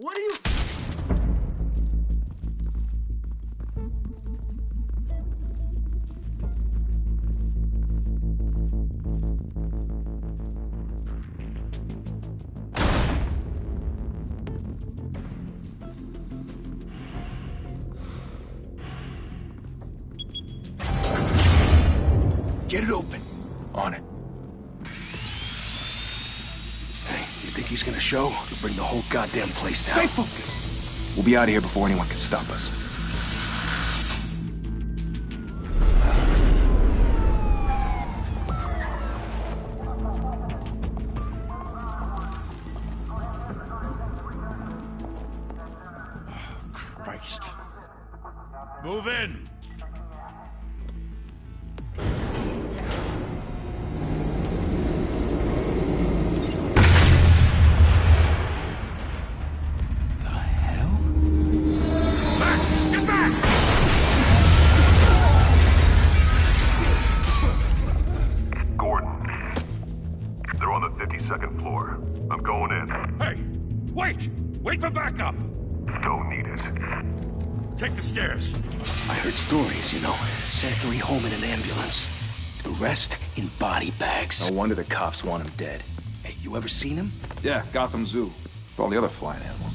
What are you... Get it open. On it. Hey, you think he's gonna show? He'll bring the whole goddamn place down. Stay focused. We'll be out of here before anyone can stop us. Christ. Move in. Wait for backup! Don't need it. Take the stairs. I heard stories, you know. Sent 3 home in an ambulance. The rest in body bags. No wonder the cops want him dead. Hey, you ever seen him? Yeah, Gotham Zoo. With all the other flying animals.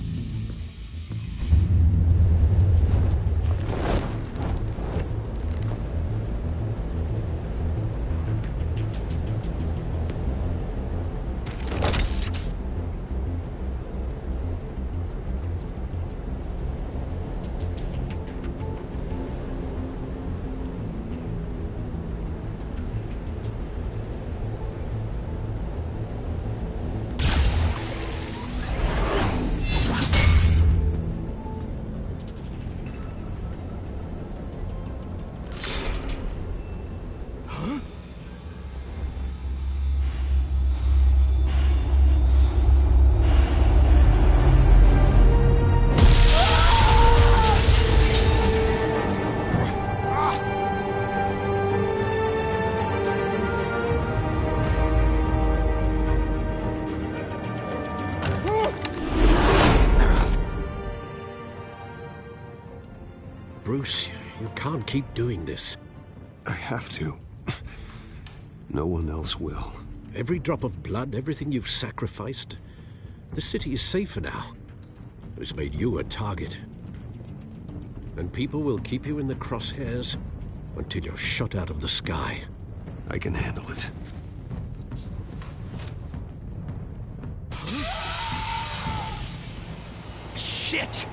Bruce, you can't keep doing this. I have to. No one else will. Every drop of blood, everything you've sacrificed. The city is safer now. But it's made you a target. And people will keep you in the crosshairs until you're shot out of the sky. I can handle it. Shit!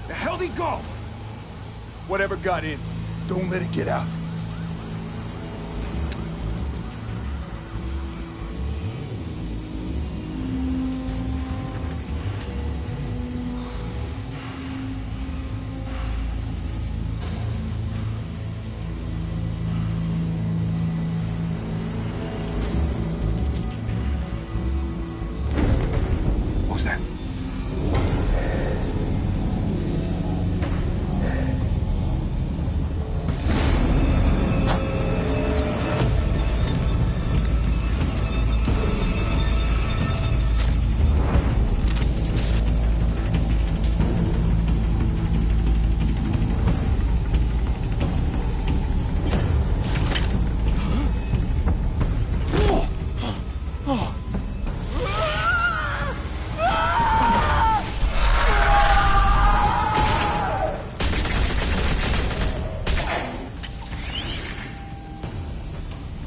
The hell'd he go? Whatever got in, don't let it get out. What was that?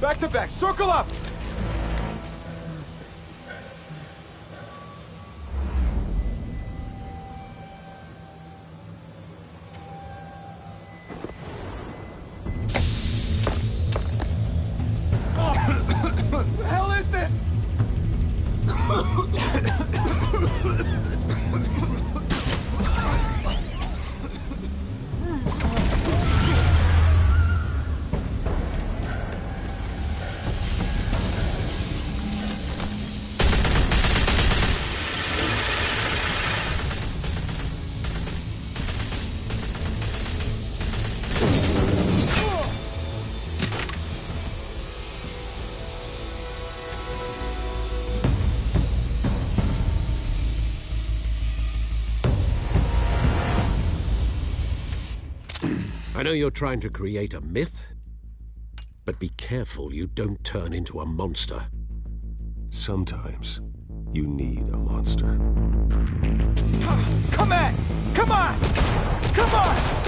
Back to back, circle up! What the hell is this? I know you're trying to create a myth, but be careful you don't turn into a monster. Sometimes you need a monster. Come on! Come on! Come on!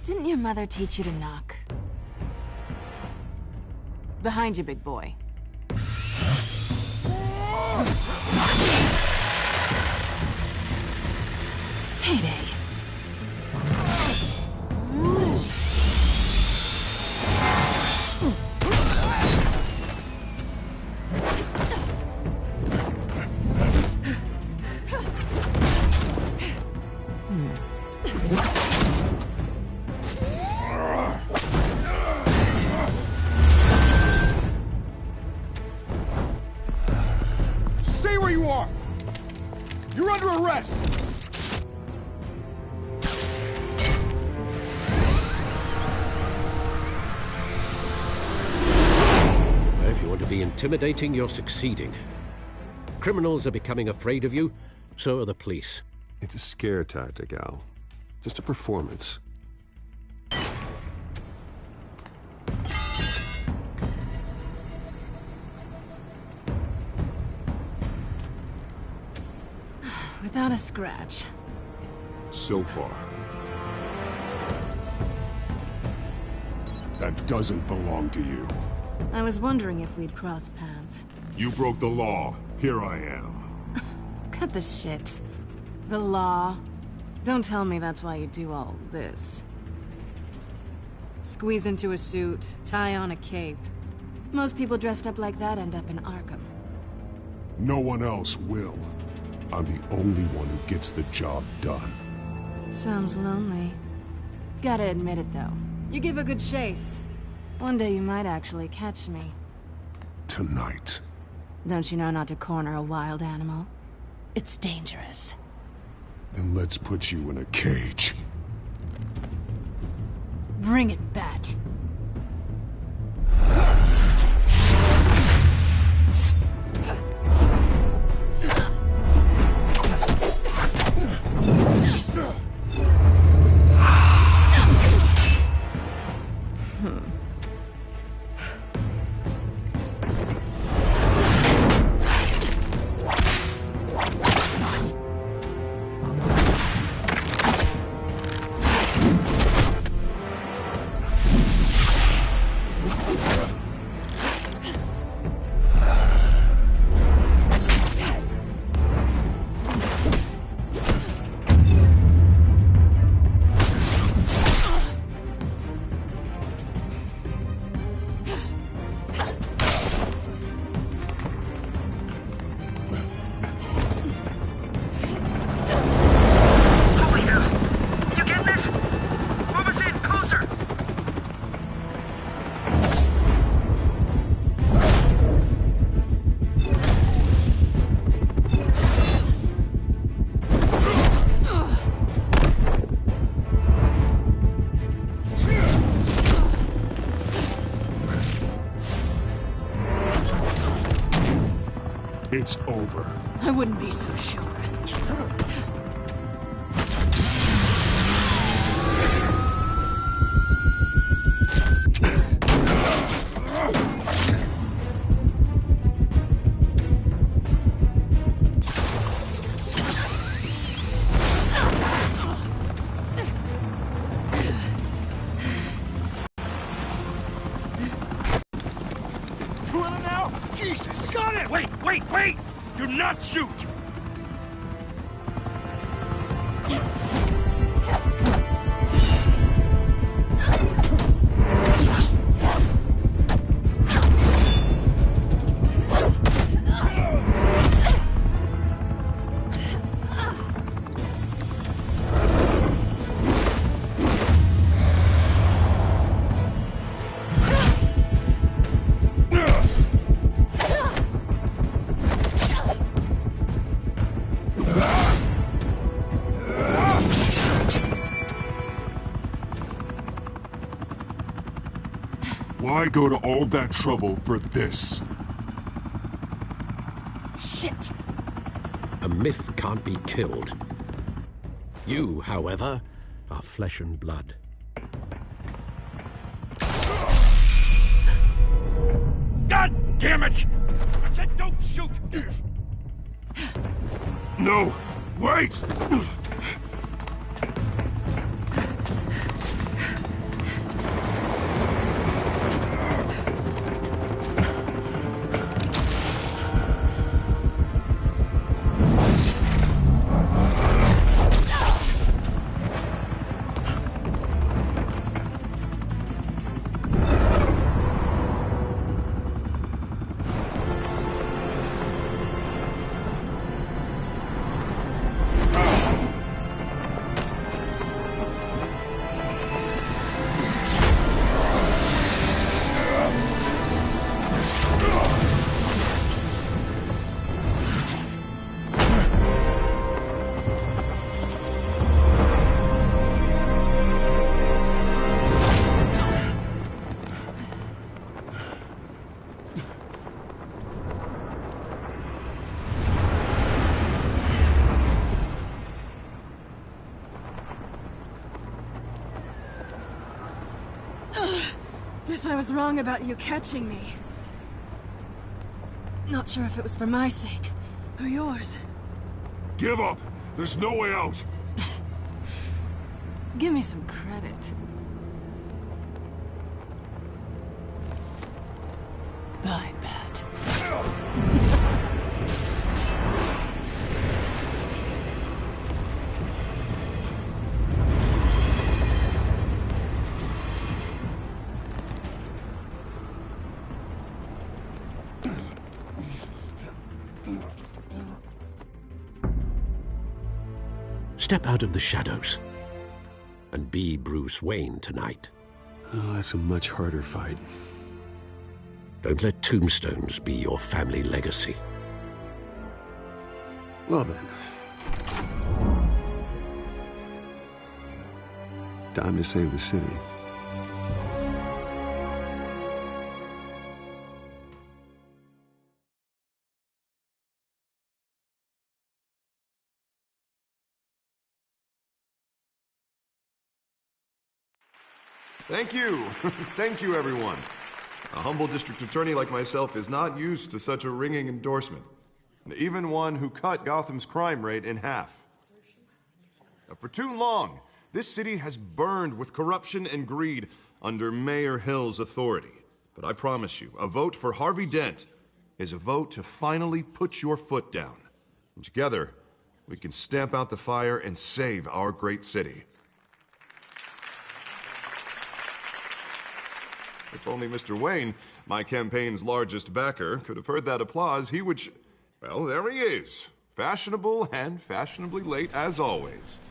Didn't your mother teach you to knock? Behind you, big boy. Heyday. Stay where you are! You're under arrest! If you want to be intimidating, you're succeeding. Criminals are becoming afraid of you, so are the police. It's a scare tactic, Al. Just a performance. Without a scratch. So far. That doesn't belong to you. I was wondering if we'd cross paths. You broke the law. Here I am. Cut the shit. The law. Don't tell me that's why you do all this. Squeeze into a suit, tie on a cape. Most people dressed up like that end up in Arkham. No one else will. I'm the only one who gets the job done. Sounds lonely. Gotta admit it, though. You give a good chase. One day you might actually catch me. Tonight. Don't you know not to corner a wild animal? It's dangerous. Then let's put you in a cage. Bring it, Bat. It's over. I wouldn't be so sure. Wait! Do not shoot! Why go to all that trouble for this? Shit! A myth can't be killed. You, however, are flesh and blood. God damn it! I said don't shoot! No! Wait! Guess I was wrong about you catching me. Not sure if it was for my sake, or yours. Give up! There's no way out! Give me some credit. I bet. Step out of the shadows and be Bruce Wayne tonight. Oh, that's a much harder fight. Don't let tombstones be your family legacy. Well then. Time to save the city. Thank you. Thank you, everyone. A humble district attorney like myself is not used to such a ringing endorsement. Even one who cut Gotham's crime rate in half. For too long, this city has burned with corruption and greed under Mayor Hill's authority. But I promise you, a vote for Harvey Dent is a vote to finally put your foot down. And together, we can stamp out the fire and save our great city. If only Mr. Wayne, my campaign's largest backer, could have heard that applause, he would well, there he is. Fashionable and fashionably late as always.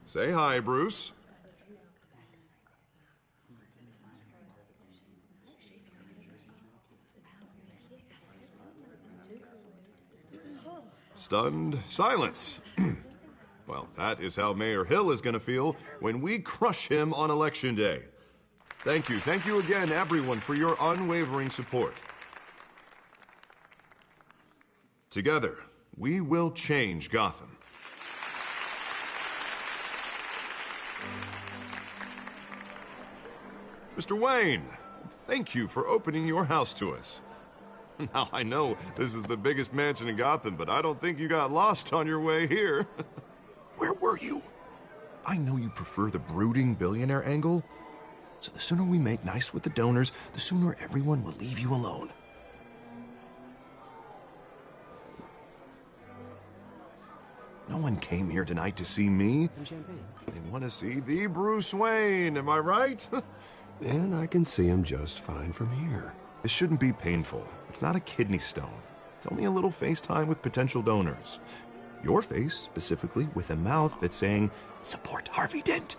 Say hi, Bruce. Stunned silence. Well, that is how Mayor Hill is going to feel when we crush him on Election Day. Thank you again, everyone, for your unwavering support. Together, we will change Gotham. Mr. Wayne, thank you for opening your house to us. Now, I know this is the biggest mansion in Gotham, but I don't think you got lost on your way here. Where were you? I know you prefer the brooding billionaire angle, so the sooner we make nice with the donors, the sooner everyone will leave you alone. No one came here tonight to see me. Some champagne. They want to see the Bruce Wayne, am I right? And I can see him just fine from here. This shouldn't be painful. It's not a kidney stone. It's only a little FaceTime with potential donors. Your face, specifically, with a mouth that's saying, support Harvey Dent.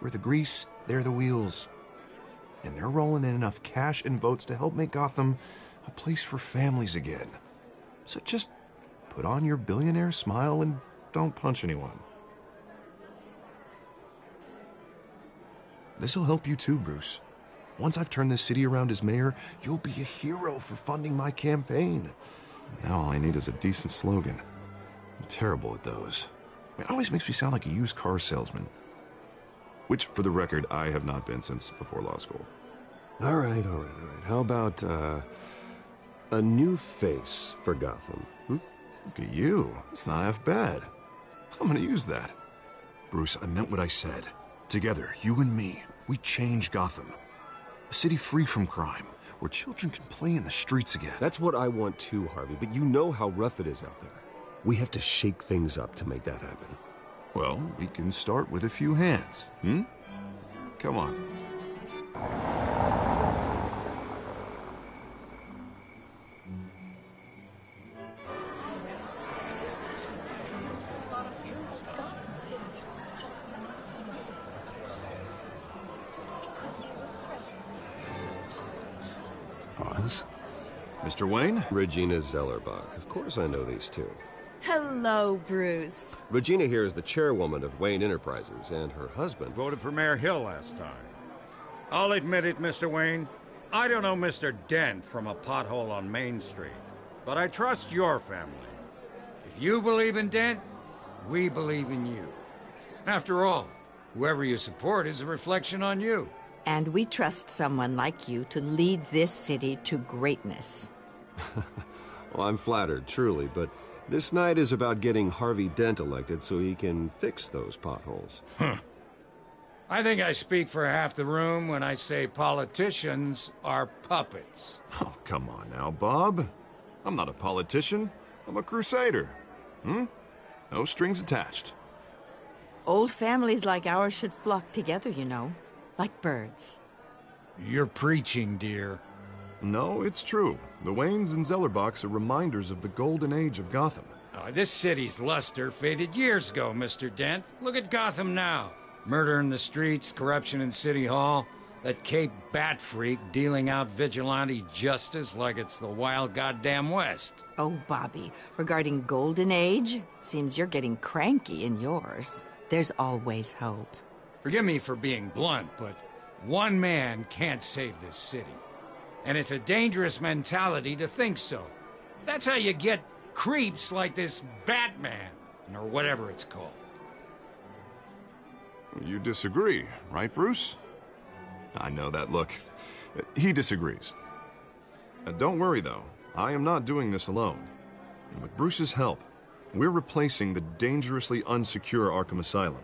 We're the grease, they're the wheels. And they're rolling in enough cash and votes to help make Gotham a place for families again. So just put on your billionaire smile and don't punch anyone. This'll help you too, Bruce. Once I've turned this city around as mayor, you'll be a hero for funding my campaign. Now all I need is a decent slogan. I'm terrible at those. It always makes me sound like a used car salesman. Which, for the record, I have not been since before law school. All right. How about, a new face for Gotham? Look at you. It's not half bad. I'm gonna use that. Bruce, I meant what I said. Together, you and me, we change Gotham. A city free from crime, where children can play in the streets again. That's what I want too, Harvey, but you know how rough it is out there. We have to shake things up to make that happen. Well, we can start with a few hands, Come on. Pause. Mr. Wayne? Regina Zellerbach. Of course I know these two. Hello, Bruce. Regina here is the chairwoman of Wayne Enterprises, and her husband... Voted for Mayor Hill last time. I'll admit it, Mr. Wayne. I don't know Mr. Dent from a pothole on Main Street, but I trust your family. If you believe in Dent, we believe in you. After all, whoever you support is a reflection on you. And we trust someone like you to lead this city to greatness. Well, I'm flattered, truly, but this night is about getting Harvey Dent elected so he can fix those potholes. I think I speak for half the room when I say politicians are puppets. Oh, come on now, Bob. I'm not a politician. I'm a crusader. No strings attached. Old families like ours should flock together, you know, like birds. You're preaching, dear. No, it's true. The Waynes and Zellerbachs are reminders of the golden age of Gotham. Oh, this city's luster faded years ago, Mr. Dent. Look at Gotham now. Murder in the streets, corruption in City Hall, that Cape Bat freak dealing out vigilante justice like it's the wild goddamn West. Oh, Bobby, regarding Golden Age, seems you're getting cranky in yours. There's always hope. Forgive me for being blunt, but one man can't save this city. And it's a dangerous mentality to think so. That's how you get creeps like this Batman, or whatever it's called. You disagree, right, Bruce? I know that look. He disagrees. Don't worry, though. I am not doing this alone. And with Bruce's help, we're replacing the dangerously unsecure Arkham Asylum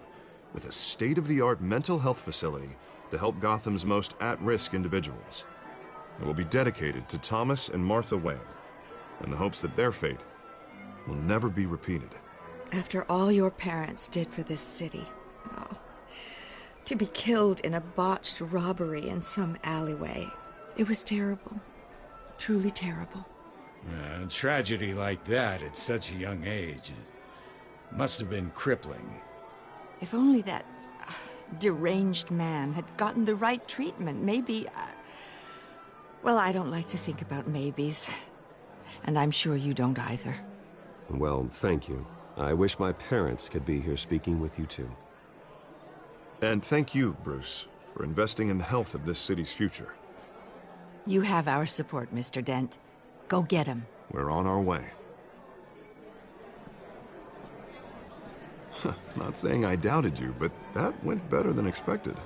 with a state-of-the-art mental health facility to help Gotham's most at-risk individuals. It will be dedicated to Thomas and Martha Wayne, in the hopes that their fate will never be repeated. After all your parents did for this city, to be killed in a botched robbery in some alleyway, it was terrible. Truly terrible. A tragedy like that at such a young age, it must have been crippling. If only that deranged man had gotten the right treatment, maybe... Well, I don't like to think about maybes. And I'm sure you don't either. Well, thank you. I wish my parents could be here speaking with you too. And thank you, Bruce, for investing in the health of this city's future. You have our support, Mr. Dent. Go get him. We're on our way. Not saying I doubted you, but that went better than expected.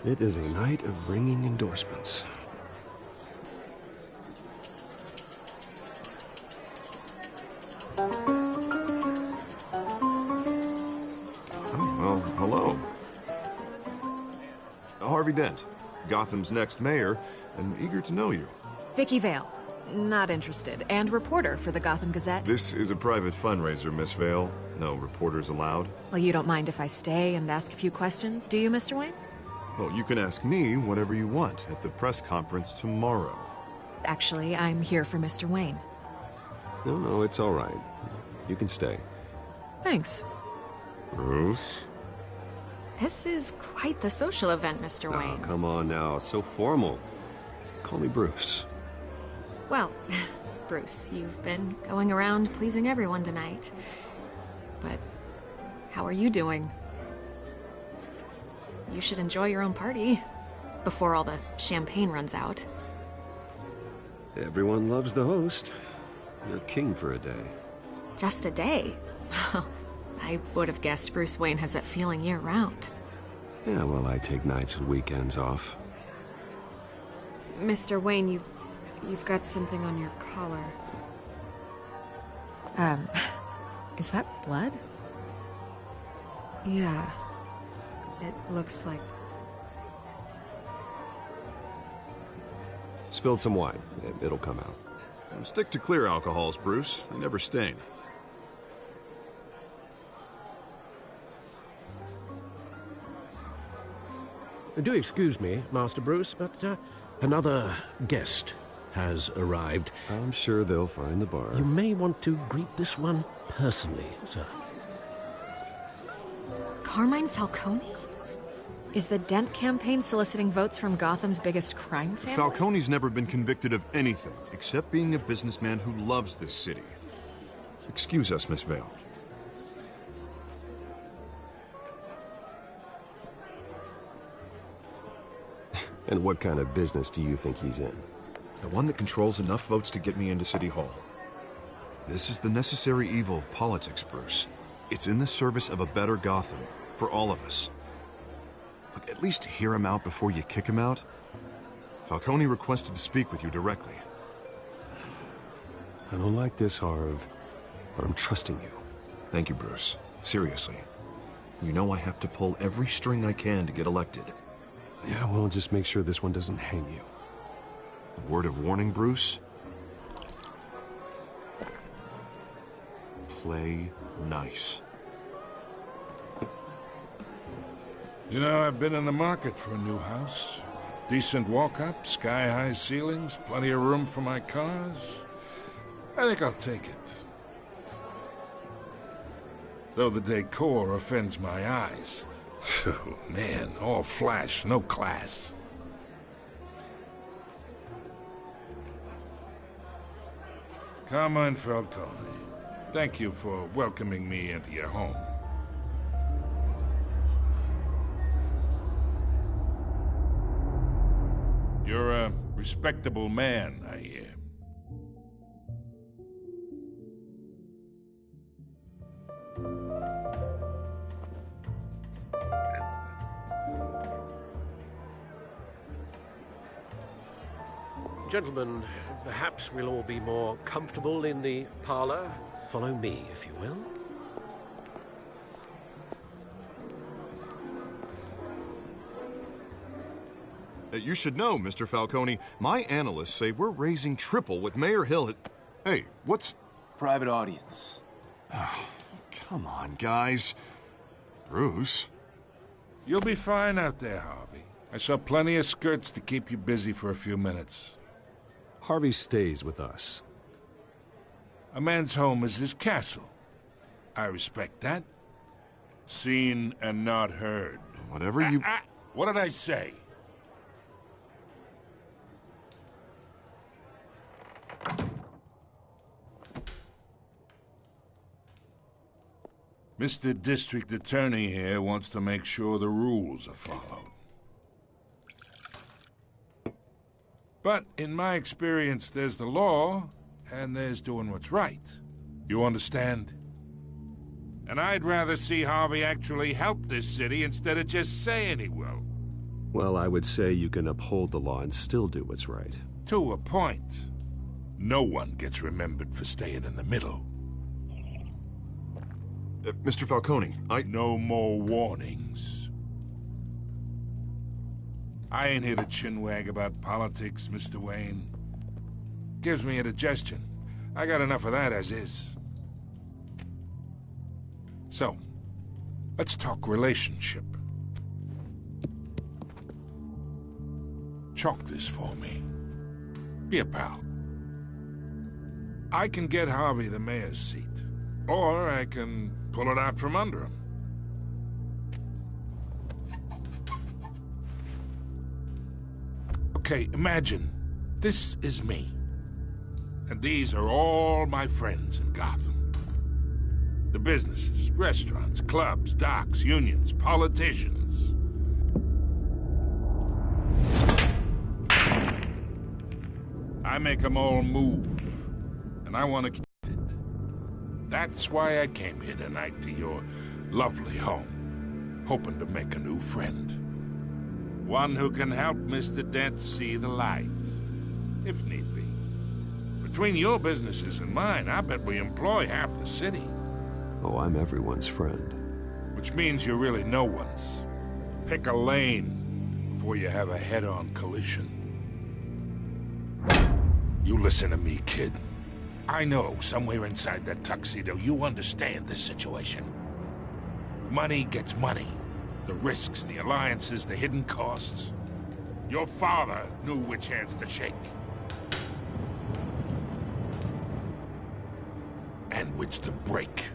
It is a night of ringing endorsements. Well, hello. Harvey Dent, Gotham's next mayor, and eager to know you. Vicky Vale. Not interested. And reporter for the Gotham Gazette. This is a private fundraiser, Miss Vale. No reporters allowed. Well, you don't mind if I stay and ask a few questions, do you, Mr. Wayne? Well, you can ask me whatever you want at the press conference tomorrow. Actually, I'm here for Mr. Wayne. No, it's all right. You can stay. Thanks. Bruce? This is quite the social event, Mr. Oh, Wayne. come on now. So formal. Call me Bruce. Well, Bruce, you've been going around pleasing everyone tonight. But how are you doing? You should enjoy your own party before all the champagne runs out. Everyone loves the host. You're king for a day. Just a day? I would have guessed Bruce Wayne has that feeling year-round. Yeah, well, I take nights and weekends off. Mr. Wayne, you've got something on your collar. Is that blood? Yeah. It looks like... Spilled some wine. It'll come out. Stick to clear alcohols, Bruce. They never stain. Do excuse me, Master Bruce, but another guest has arrived. I'm sure they'll find the bar. You may want to greet this one personally, sir. Carmine Falcone? Is the Dent campaign soliciting votes from Gotham's biggest crime family? Falcone's never been convicted of anything, except being a businessman who loves this city. Excuse us, Miss Vale. And what kind of business do you think he's in? The one that controls enough votes to get me into City Hall. This is the necessary evil of politics, Bruce. It's in the service of a better Gotham, for all of us. Look, at least hear him out before you kick him out. Falcone requested to speak with you directly. I don't like this, Harv, but I'm trusting you. Thank you, Bruce. Seriously. You know I have to pull every string I can to get elected. Yeah, well, just make sure this one doesn't hang you. A word of warning, Bruce? Play nice. You know, I've been in the market for a new house. Decent walk-up, sky-high ceilings, plenty of room for my cars. I think I'll take it. Though the decor offends my eyes. Oh, man, all flash, no class. Carmine Falcone, thank you for welcoming me into your home. You're a respectable man, I hear. Gentlemen, perhaps we'll all be more comfortable in the parlor. Follow me, if you will. You should know, Mr. Falcone, my analysts say we're raising triple what Mayor Hill had... Hey, what's... Private audience. Oh, come on, guys. Bruce? You'll be fine out there, Harvey. I saw plenty of skirts to keep you busy for a few minutes. Harvey stays with us. A man's home is his castle. I respect that. Seen and not heard. Whatever you... What did I say? Mr. District Attorney here wants to make sure the rules are followed. But in my experience, there's the law, and there's doing what's right. You understand? And I'd rather see Harvey actually help this city instead of just saying he will. Well, I would say you can uphold the law and still do what's right. To a point. No one gets remembered for staying in the middle. Mr. Falcone, No more warnings. I ain't here to chinwag about politics, Mr. Wayne. Gives me indigestion. I got enough of that as is. So, let's talk relationship. Chalk this for me. Be a pal. I can get Harvey the mayor's seat, or I can pull it out from under him. Okay, imagine this is me, and these are all my friends in Gotham. The businesses, restaurants, clubs, docks, unions, politicians. I make them all move, and I want to keep it. That's why I came here tonight to your lovely home, hoping to make a new friend. One who can help Mr. Dent see the light, if need be. Between your businesses and mine, I bet we employ half the city. Oh, I'm everyone's friend. Which means you're really no one's. Pick a lane before you have a head-on collision. You listen to me, kid. I know somewhere inside that tuxedo you understand this situation. Money gets money. The risks, the alliances, the hidden costs. Your father knew which hands to shake. And which to break.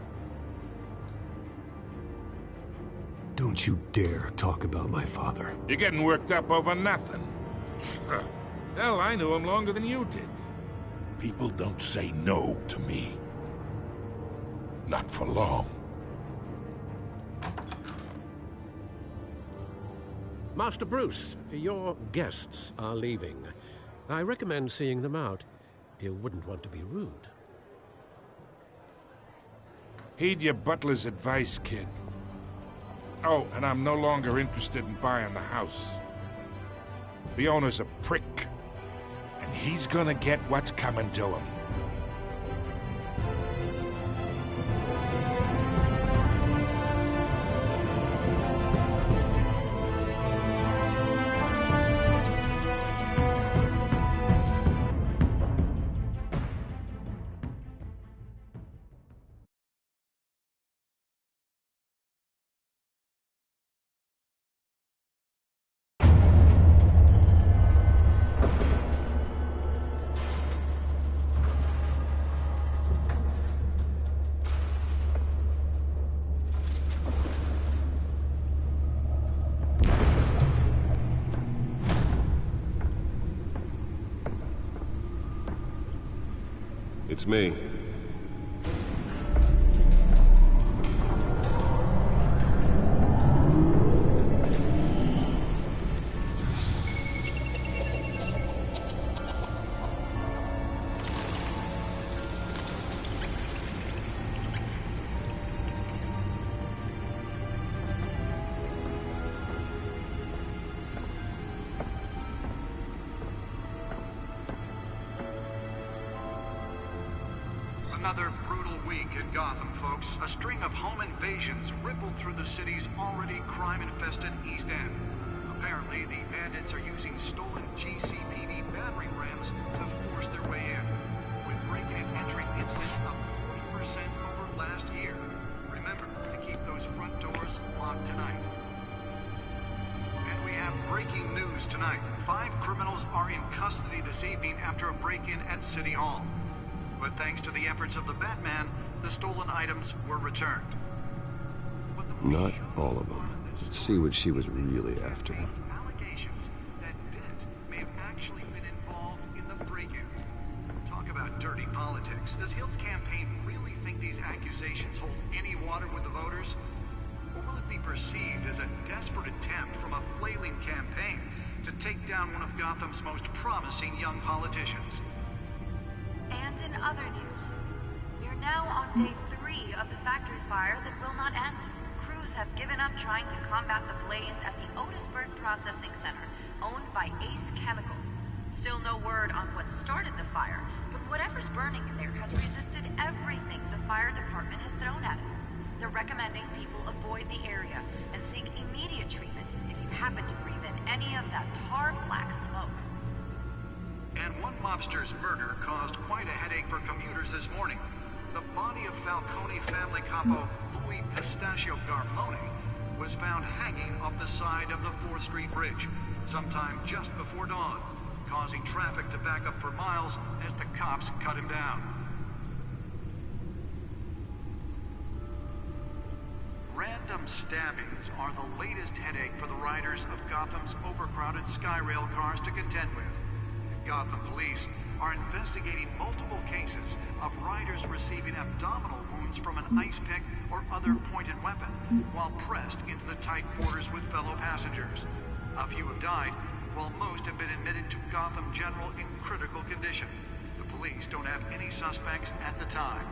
Don't you dare talk about my father. You're getting worked up over nothing. Hell, I knew him longer than you did. People don't say no to me. Not for long. Master Bruce, your guests are leaving. I recommend seeing them out. You wouldn't want to be rude. Heed your butler's advice, kid. Oh, and I'm no longer interested in buying the house. The owner's a prick, and he's gonna get what's coming to him. It's me. Another brutal week in Gotham, folks. A string of home invasions rippled through the city's already crime-infested East End. Apparently, the bandits are using stolen GCPD battering rams to force their way in, with breaking and entering incidents up 40% over last year. Remember to keep those front doors locked tonight. And we have breaking news tonight. 5 criminals are in custody this evening after a break-in at City Hall. But thanks to the efforts of the Batman, the stolen items were returned. Not all of them. Let's see what she was really after. Allegations that Dent may have actually been involved in the break-in. Talk about dirty politics. Does Hill's campaign really think these accusations hold any water with the voters? Or will it be perceived as a desperate attempt from a flailing campaign to take down one of Gotham's most promising young politicians? And in other news, we're now on day 3 of the factory fire that will not end. Crews have given up trying to combat the blaze at the Otisburg Processing Center, owned by Ace Chemical. Still no word on what started the fire, but whatever's burning in there has resisted everything the fire department has thrown at it. They're recommending people avoid the area and seek immediate treatment if you happen to breathe in any of that tar black smoke. And One mobster's murder caused quite a headache for commuters this morning. The body of Falcone family capo Louis Pistachio Garmone was found hanging off the side of the 4th Street Bridge sometime just before dawn, causing traffic to back up for miles as the cops cut him down. Random stabbings are the latest headache for the riders of Gotham's overcrowded Skyrail cars to contend with. Gotham police are investigating multiple cases of riders receiving abdominal wounds from an ice pick or other pointed weapon while pressed into the tight quarters with fellow passengers. A few have died, while most have been admitted to Gotham General in critical condition. The police don't have any suspects at the time.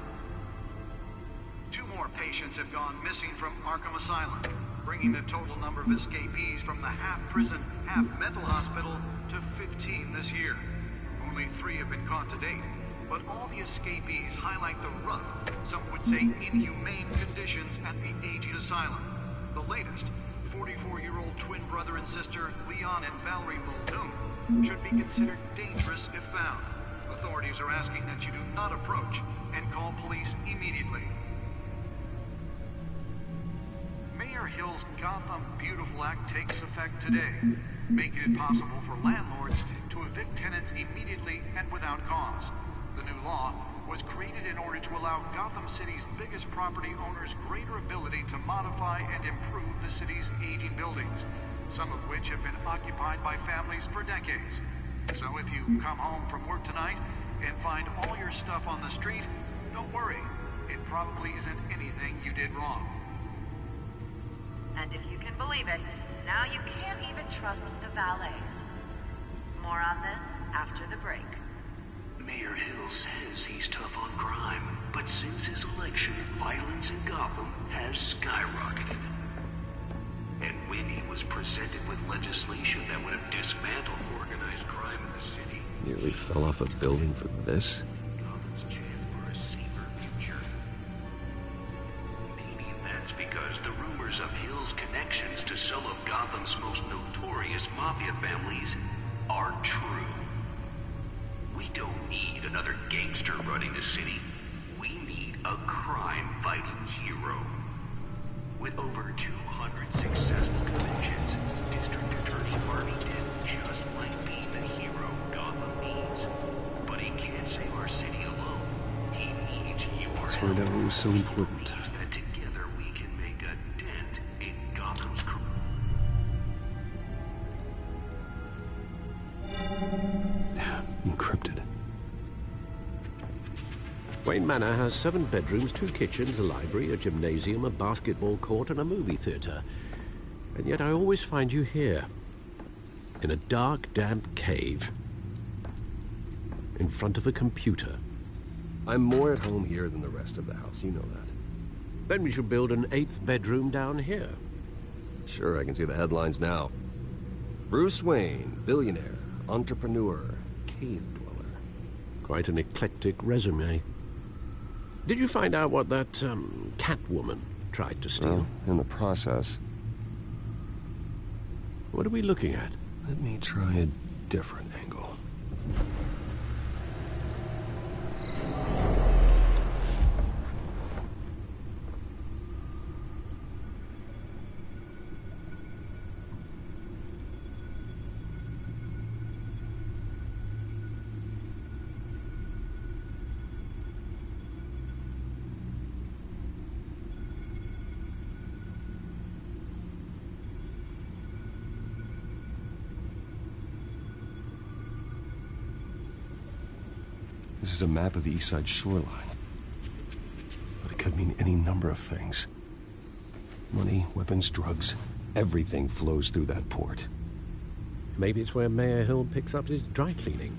2 more patients have gone missing from Arkham Asylum, bringing the total number of escapees from the half-prison, half-mental hospital to 15 this year. Only 3 have been caught to date, but all the escapees highlight the rough, some would say inhumane conditions at the aging asylum. The latest, 44-year-old twin brother and sister Leon and Valerie Muldoon, should be considered dangerous if found. Authorities are asking that you do not approach and call police immediately. Mayor Hill's Gotham Beautiful Act takes effect today, making it possible for landlords to evict tenants immediately and without cause. The new law was created in order to allow Gotham City's biggest property owners greater ability to modify and improve the city's aging buildings, some of which have been occupied by families for decades. So if you come home from work tonight and find all your stuff on the street, don't worry. It probably isn't anything you did wrong. And if you can believe it, now you can't even trust the valets. More on this after the break. Mayor Hill says he's tough on crime, but since his election, violence in Gotham has skyrocketed. And when he was presented with legislation that would have dismantled organized crime in the city, Nearly fell off a building for this? Gotham's chance for a safer future. Maybe that's because the rumors of Hill's connections to some of Gotham's most notorious mafia families are true. We don't need another gangster running the city. We need a crime-fighting hero. With over 200 successful convictions, District Attorney Harvey Dent just might be the hero Gotham needs. But he can't save our city alone. He needs your help. That's where that was so important. Believes that together we can make a dent in Gotham's crime. Encrypted. Wayne Manor has 7 bedrooms, 2 kitchens, a library, a gymnasium, a basketball court, and a movie theater. And yet I always find you here, in a dark, damp cave, in front of a computer. I'm more at home here than the rest of the house, you know that. Then we should build an 8th bedroom down here. Sure, I can see the headlines now. Bruce Wayne, billionaire, entrepreneur, cave dweller. Quite an eclectic resume. Did you find out what that, Catwoman tried to steal? Well, in the process. What are we looking at? Let me try a different angle. This is a map of the east side shoreline. But it could mean any number of things. Money, weapons, drugs, everything flows through that port. Maybe it's where Mayor Hill picks up his dry cleaning.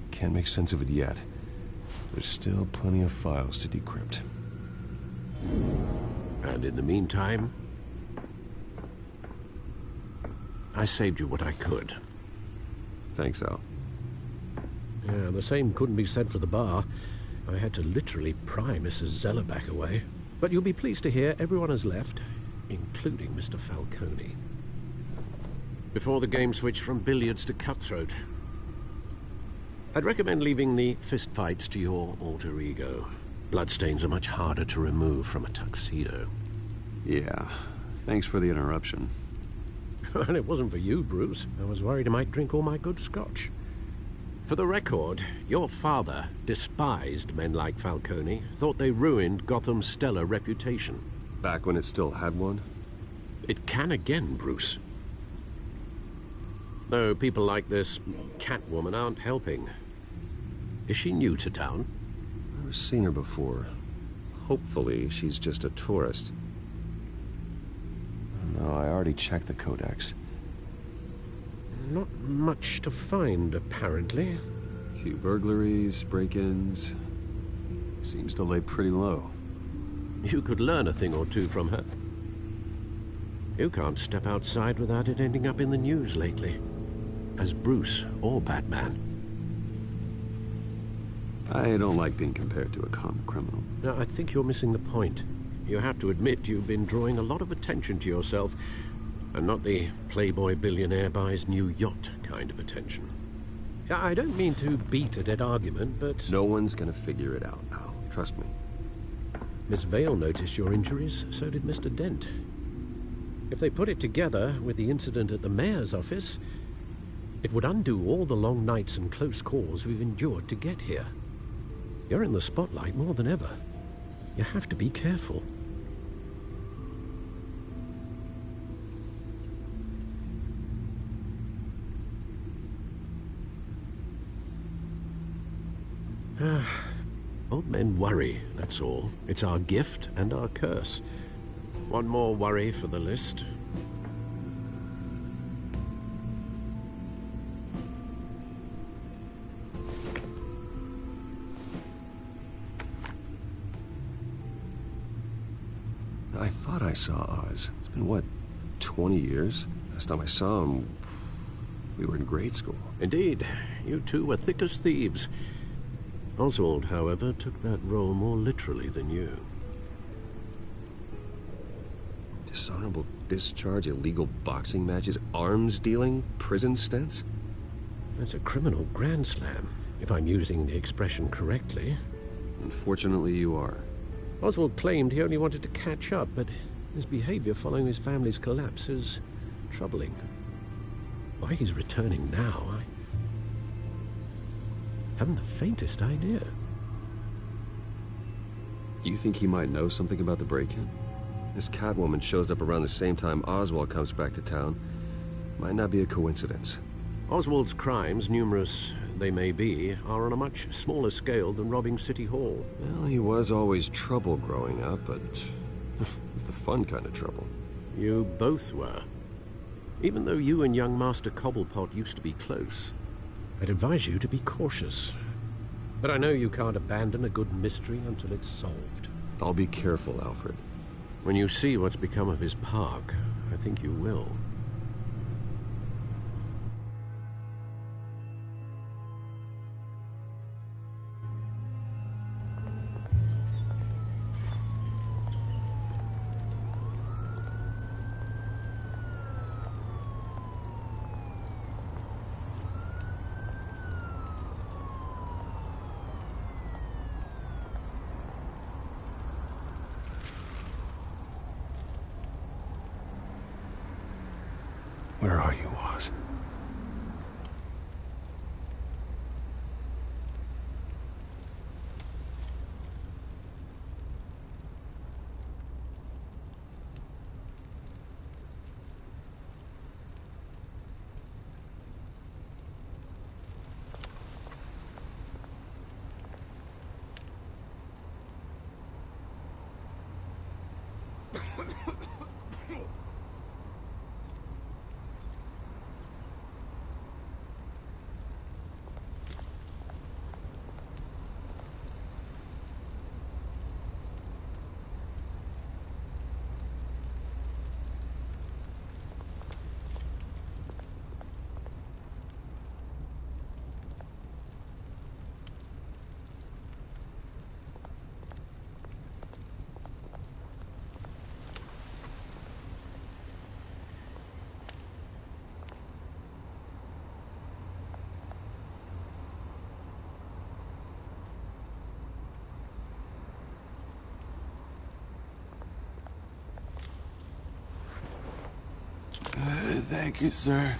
Can't make sense of it yet. There's still plenty of files to decrypt. And in the meantime, I saved you what I could. Thanks, Al. Yeah, the same couldn't be said for the bar. I had to literally pry Mrs. Zellerback away. But you'll be pleased to hear everyone has left, including Mr. Falcone. before the game switched from billiards to cutthroat. I'd recommend leaving the fistfights to your alter ego. Bloodstains are much harder to remove from a tuxedo. Yeah, thanks for the interruption. Well, it wasn't for you, Bruce. I was worried I might drink all my good scotch. For the record, your father despised men like Falcone, thought they ruined Gotham's stellar reputation. Back when it still had one? It can again, Bruce. Though people like this Catwoman aren't helping. Is she new to town? I've never seen her before. Hopefully, she's just a tourist. No, I already checked the codex. Not much to find, apparently. A few burglaries, break-ins. Seems to lay pretty low. You could learn a thing or two from her. You can't step outside without it ending up in the news lately. As Bruce or Batman. I don't like being compared to a common criminal. No, I think you're missing the point. You have to admit you've been drawing a lot of attention to yourself, and not the playboy billionaire buys new yacht kind of attention. I don't mean to beat a dead argument, but... No one's gonna figure it out, Al. Trust me. Miss Vale noticed your injuries, so did Mr. Dent. If they put it together with the incident at the mayor's office, it would undo all the long nights and close calls we've endured to get here. You're in the spotlight more than ever. You have to be careful. Old men worry, that's all. It's our gift and our curse. One more worry for the list. I thought I saw Oz. It's been, what, 20 years? Last time I saw him, we were in grade school. Indeed. You two were thick as thieves. Oswald, however, took that role more literally than you. Dishonorable discharge, illegal boxing matches, arms dealing, prison stints? That's a criminal grand slam, if I'm using the expression correctly. Unfortunately, you are. Oswald claimed he only wanted to catch up, but his behavior following his family's collapse is troubling. Why he's returning now, I haven't the faintest idea. Do you think he might know something about the break-in? This Catwoman shows up around the same time Oswald comes back to town. Might not be a coincidence. Oswald's crimes, numerous they may be, are on a much smaller scale than robbing City Hall. Well, he was always trouble growing up, but it was the fun kind of trouble. You both were. Even though you and young Master Cobblepot used to be close, I'd advise you to be cautious. But I know you can't abandon a good mystery until it's solved. I'll be careful, Alfred. When you see what's become of his park, I think you will. Where are you, Oz? Thank you, sir.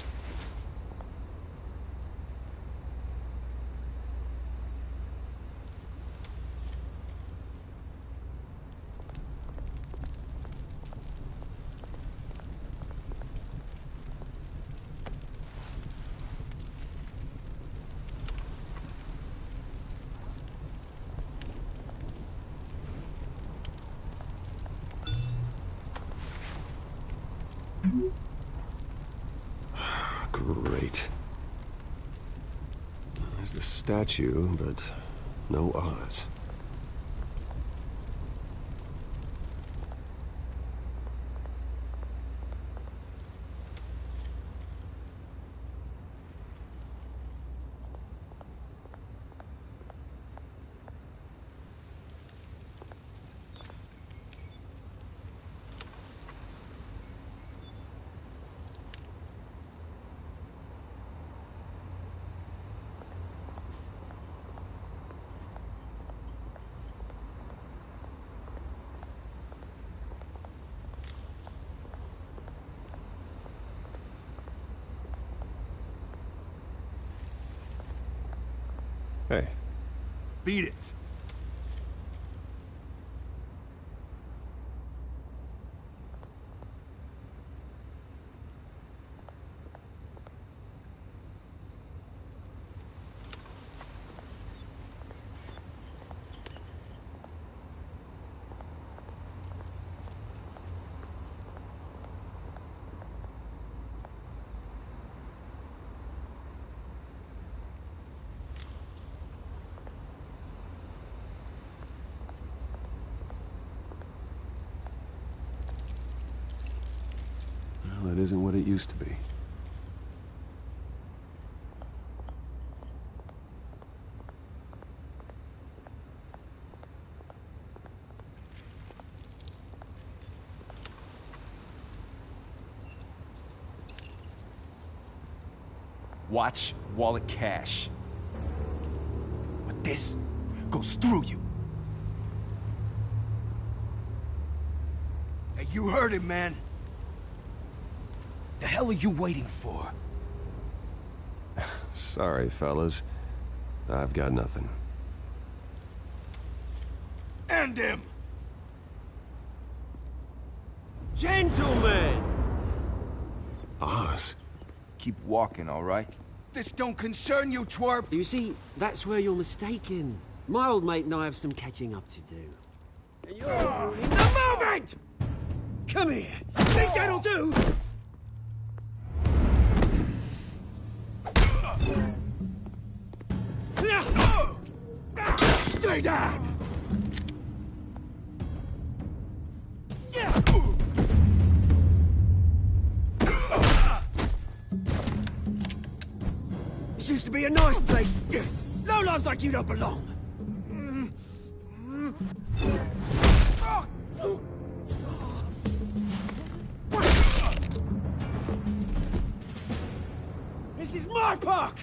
Great. There's the statue, but no Oz. Hey. Beat it. Well, it isn't what it used to be. Watch wallet cash. But this goes through you. Hey, you heard it, man. The hell are you waiting for? Sorry, fellas. I've got nothing. End him! Gentlemen! Oz? Keep walking, all right? This don't concern you, twerp! You see, that's where you're mistaken. My old mate and I have some catching up to do. And you're in the moment! Come here! Think that'll do? Stay down! This used to be a nice place. No lives like you don't belong. This is my park!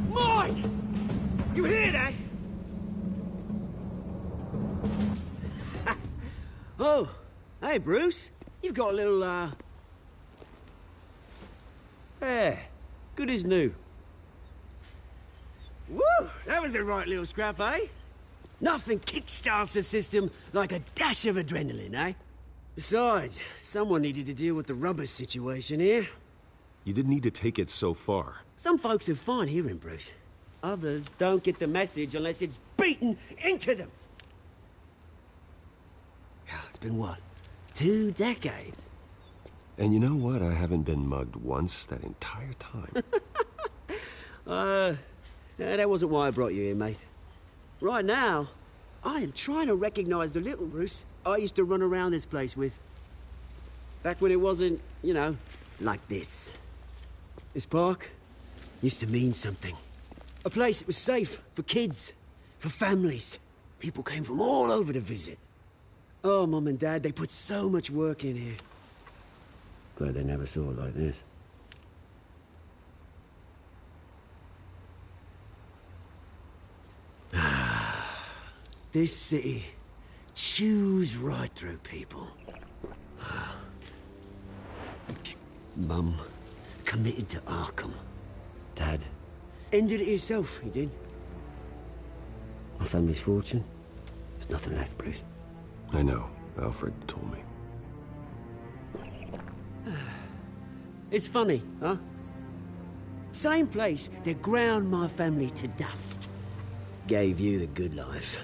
Mine! You hear that? Oh, hey, Bruce. You've got a little, Yeah, good as new. Woo! That was a right little scrap, eh? Nothing kickstarts the system like a dash of adrenaline, eh? Besides, someone needed to deal with the rubber situation here. You didn't need to take it so far. Some folks are fine hearing, Bruce. Others don't get the message unless it's beaten into them. It's been, what, 2 decades? And you know what? I haven't been mugged once that entire time. That wasn't why I brought you here, mate. Right now, I am trying to recognize the little Bruce I used to run around this place with. Back when it wasn't, you know, like this. This park used to mean something. A place that was safe for kids, for families. People came from all over to visit. Oh, Mum and Dad, they put so much work in here. Glad they never saw it like this. This city chews right through people. Mum, committed to Arkham. Dad ended it himself, he did. My family's fortune. There's nothing left, Bruce. I know. Alfred told me. It's funny, huh? Same place that ground my family to dust. Gave you the good life.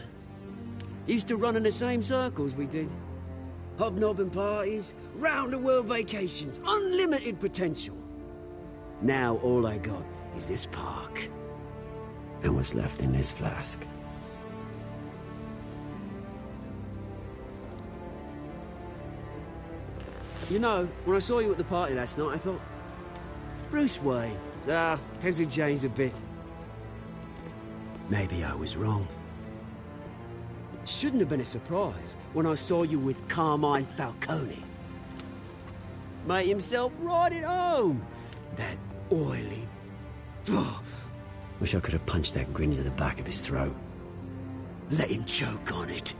Used to run in the same circles we did. Hobnobbing parties, round-the-world vacations, unlimited potential. Now all I got is this park. And what's left in this flask. You know, when I saw you at the party last night, I thought... Bruce Wayne. Has he changed a bit? Maybe I was wrong. Shouldn't have been a surprise when I saw you with Carmine Falcone. Made himself right at home. That oily... Wish I could have punched that grin into the back of his throat. Let him choke on it.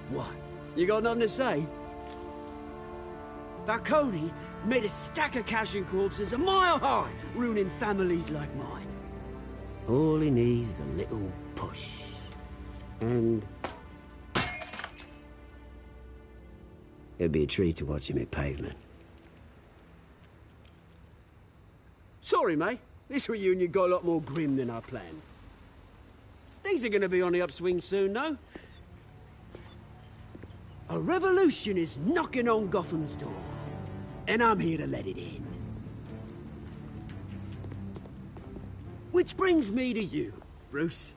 What? You got nothing to say? Falcone made a stack of cash and corpses a mile high, ruining families like mine. All he needs is a little push. And... it'd be a treat to watch him hit pavement. Sorry, mate. This reunion got a lot more grim than I planned. Things are gonna be on the upswing soon, though. A revolution is knocking on Gotham's door. And I'm here to let it in. Which brings me to you, Bruce.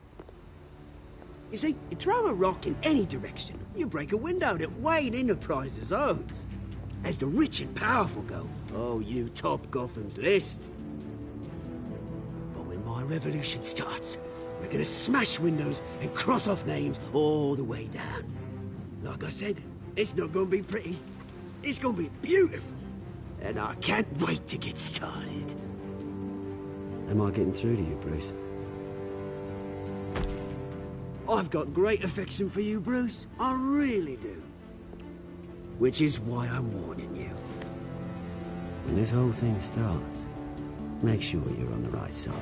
You see, you throw a rock in any direction, you break a window that Wayne Enterprises owns. As the rich and powerful go, oh, you top Gotham's list. But when my revolution starts, we're gonna smash windows and cross off names all the way down. Like I said, it's not gonna be pretty. It's gonna be beautiful. And I can't wait to get started. Am I getting through to you, Bruce? I've got great affection for you, Bruce. I really do. Which is why I'm warning you. When this whole thing starts, make sure you're on the right side.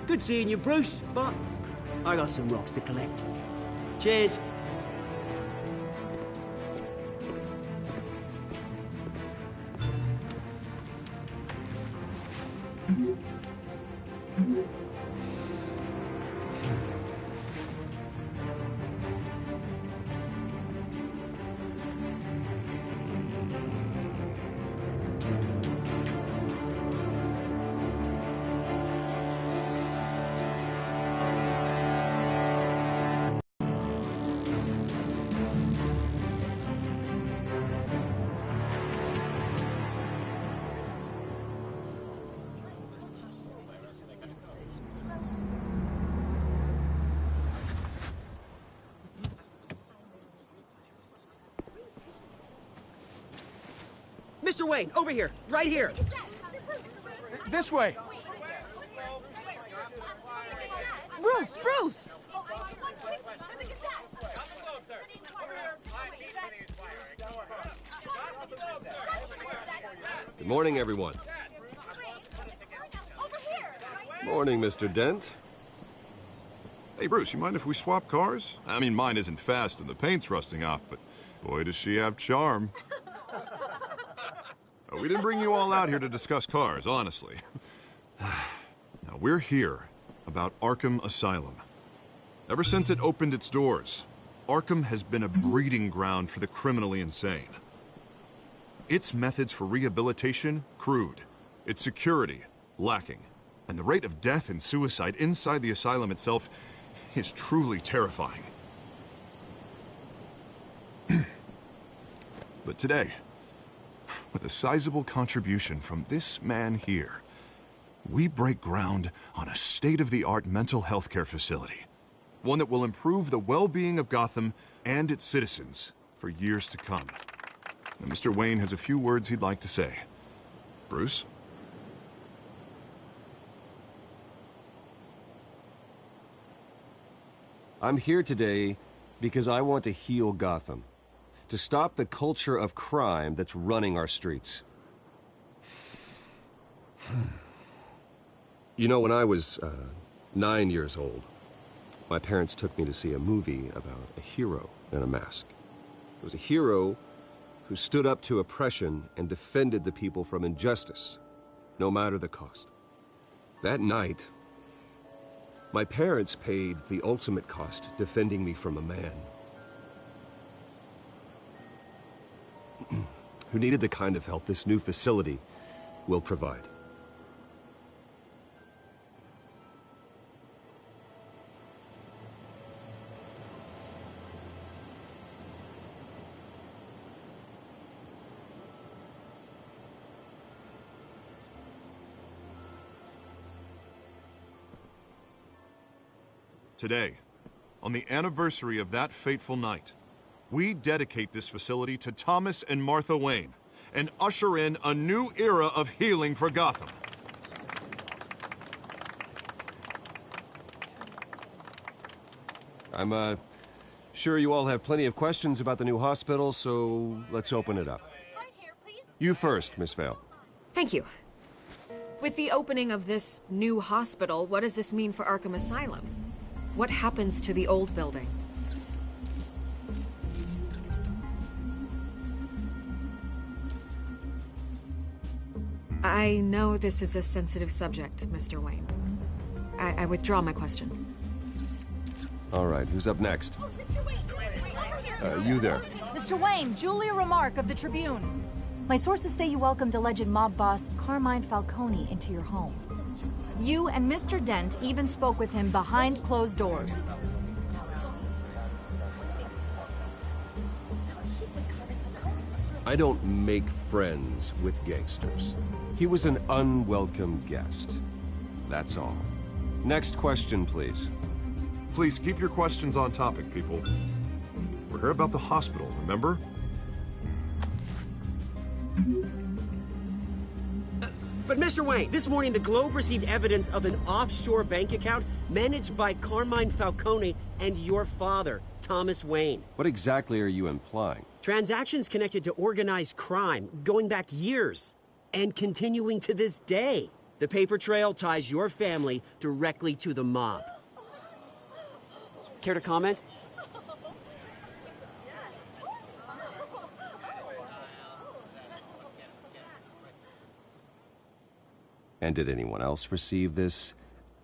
Good seeing you, Bruce, but I got some rocks to collect. Cheers. Mr. Wayne, over here, right here. This way. Bruce! Good morning, everyone. Morning, Mr. Dent. Hey, Bruce, you mind if we swap cars? I mean, mine isn't fast and the paint's rusting off, but boy, does she have charm. We didn't bring you all out here to discuss cars, honestly. Now, we're here about Arkham Asylum. Ever since it opened its doors, Arkham has been a breeding ground for the criminally insane. Its methods for rehabilitation, crude. Its security, lacking. And the rate of death and suicide inside the asylum itself is truly terrifying. But today, with a sizable contribution from this man here, we break ground on a state-of-the-art mental health care facility. One that will improve the well-being of Gotham and its citizens for years to come. Now, Mr. Wayne has a few words he'd like to say. Bruce? I'm here today because I want to heal Gotham. to stop the culture of crime that's running our streets. You know, when I was 9 years old, my parents took me to see a movie about a hero in a mask. It was a hero who stood up to oppression and defended the people from injustice, no matter the cost. That night, my parents paid the ultimate cost defending me from a man who needed the kind of help this new facility will provide. Today, on the anniversary of that fateful night, we dedicate this facility to Thomas and Martha Wayne and usher in a new era of healing for Gotham. I'm sure you all have plenty of questions about the new hospital, so let's open it up. You first, Miss Vale. Thank you. With the opening of this new hospital, what does this mean for Arkham Asylum? What happens to the old building? I know this is a sensitive subject, Mr. Wayne. I withdraw my question. All right, who's up next? You there. Mr. Wayne, Julia Remark of the Tribune. My sources say you welcomed alleged mob boss Carmine Falcone into your home. You and Mr. Dent even spoke with him behind closed doors. I don't make friends with gangsters. He was an unwelcome guest. That's all. Next question, please. Please keep your questions on topic, people. We're here about the hospital, remember? But Mr. Wayne, this morning the Globe received evidence of an offshore bank account managed by Carmine Falcone and your father, Thomas Wayne. What exactly are you implying? Transactions connected to organized crime going back years and continuing to this day. The paper trail ties your family directly to the mob. Care to comment? And did anyone else receive this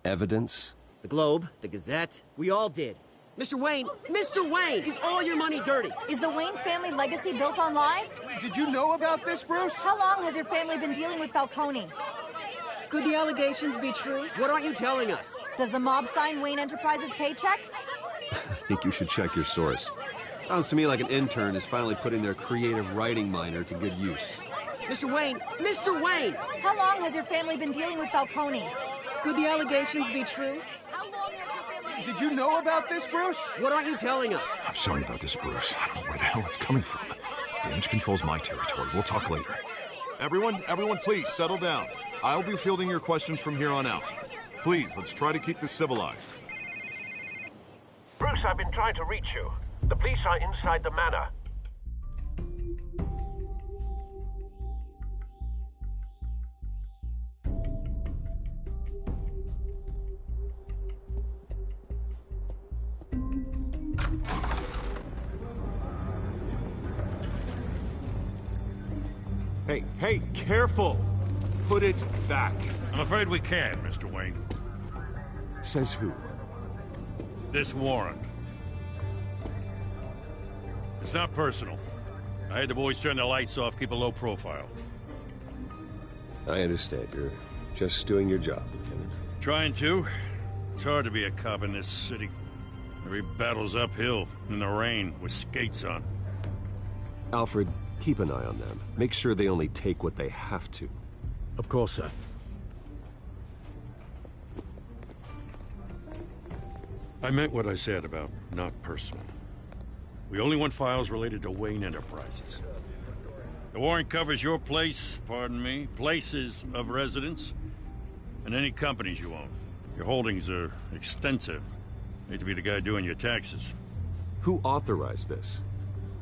evidence? The Globe, the Gazette, we all did. Mr. Wayne, Mr. Wayne, is all your money dirty? Is the Wayne family legacy built on lies? Did you know about this, Bruce? How long has your family been dealing with Falcone? Could the allegations be true? What aren't you telling us? Does the mob sign Wayne Enterprises paychecks? I think you should check your source. Sounds to me like an intern is finally putting their creative writing minor to good use. Mr. Wayne! Mr. Wayne! How long has your family been dealing with Falcone? Could the allegations be true? Did you know about this, Bruce? What aren't you telling us? I'm sorry about this, Bruce. I don't know where the hell it's coming from. Damage control's my territory. We'll talk later. Everyone, please, settle down. I'll be fielding your questions from here on out. Please, let's try to keep this civilized. Bruce, I've been trying to reach you. The police are inside the manor. Hey, careful! Put it back. I'm afraid we can't, Mr. Wayne. Says who? This warrant. It's not personal. I had the boys turn the lights off, keep a low profile. I understand. You're just doing your job, Lieutenant. Trying to. It's hard to be a cop in this city. Every battle's uphill, in the rain, with skates on. Alfred, keep an eye on them. Make sure they only take what they have to. Of course, sir. I meant what I said about not personal. We only want files related to Wayne Enterprises. The warrant covers your place, pardon me, places of residence, and any companies you own. Your holdings are extensive. Hate to be the guy doing your taxes. Who authorized this?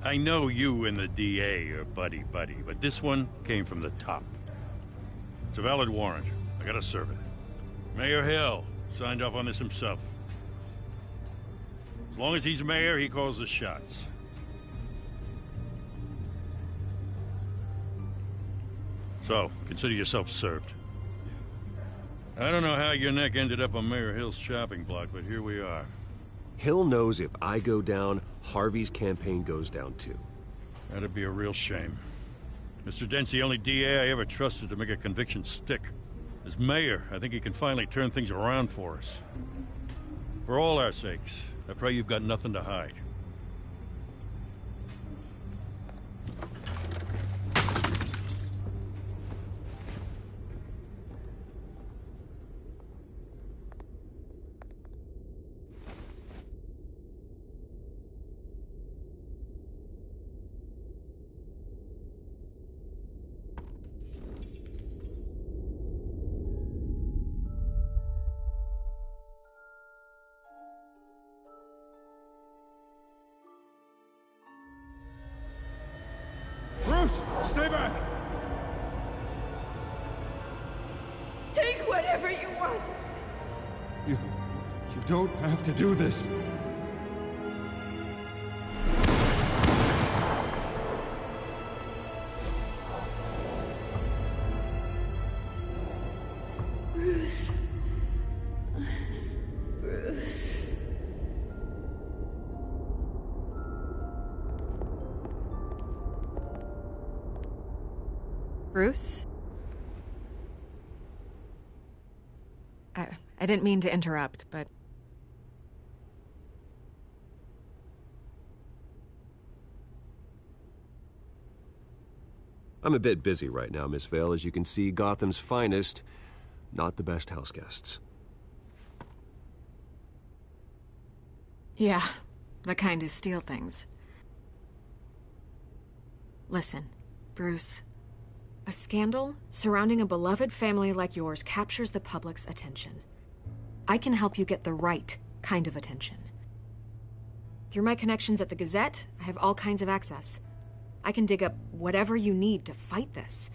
I know you and the DA are buddy-buddy, but this one came from the top. It's a valid warrant. I gotta serve it. Mayor Hill signed off on this himself. As long as he's mayor, he calls the shots. So, consider yourself served. I don't know how your neck ended up on Mayor Hill's shopping block, but here we are. Hill knows if I go down, Harvey's campaign goes down too. That'd be a real shame. Mr. Dent's the only DA I ever trusted to make a conviction stick. As mayor, I think he can finally turn things around for us. For all our sakes, I pray you've got nothing to hide. Bruce, stay back! Take whatever you want. You don't have to do this. Bruce. Bruce. Bruce? I didn't mean to interrupt, but... I'm a bit busy right now, Miss Vale. As you can see, Gotham's finest, not the best house guests. Yeah, the kind who steal things. Listen, Bruce. A scandal surrounding a beloved family like yours captures the public's attention. I can help you get the right kind of attention. Through my connections at the Gazette, I have all kinds of access. I can dig up whatever you need to fight this.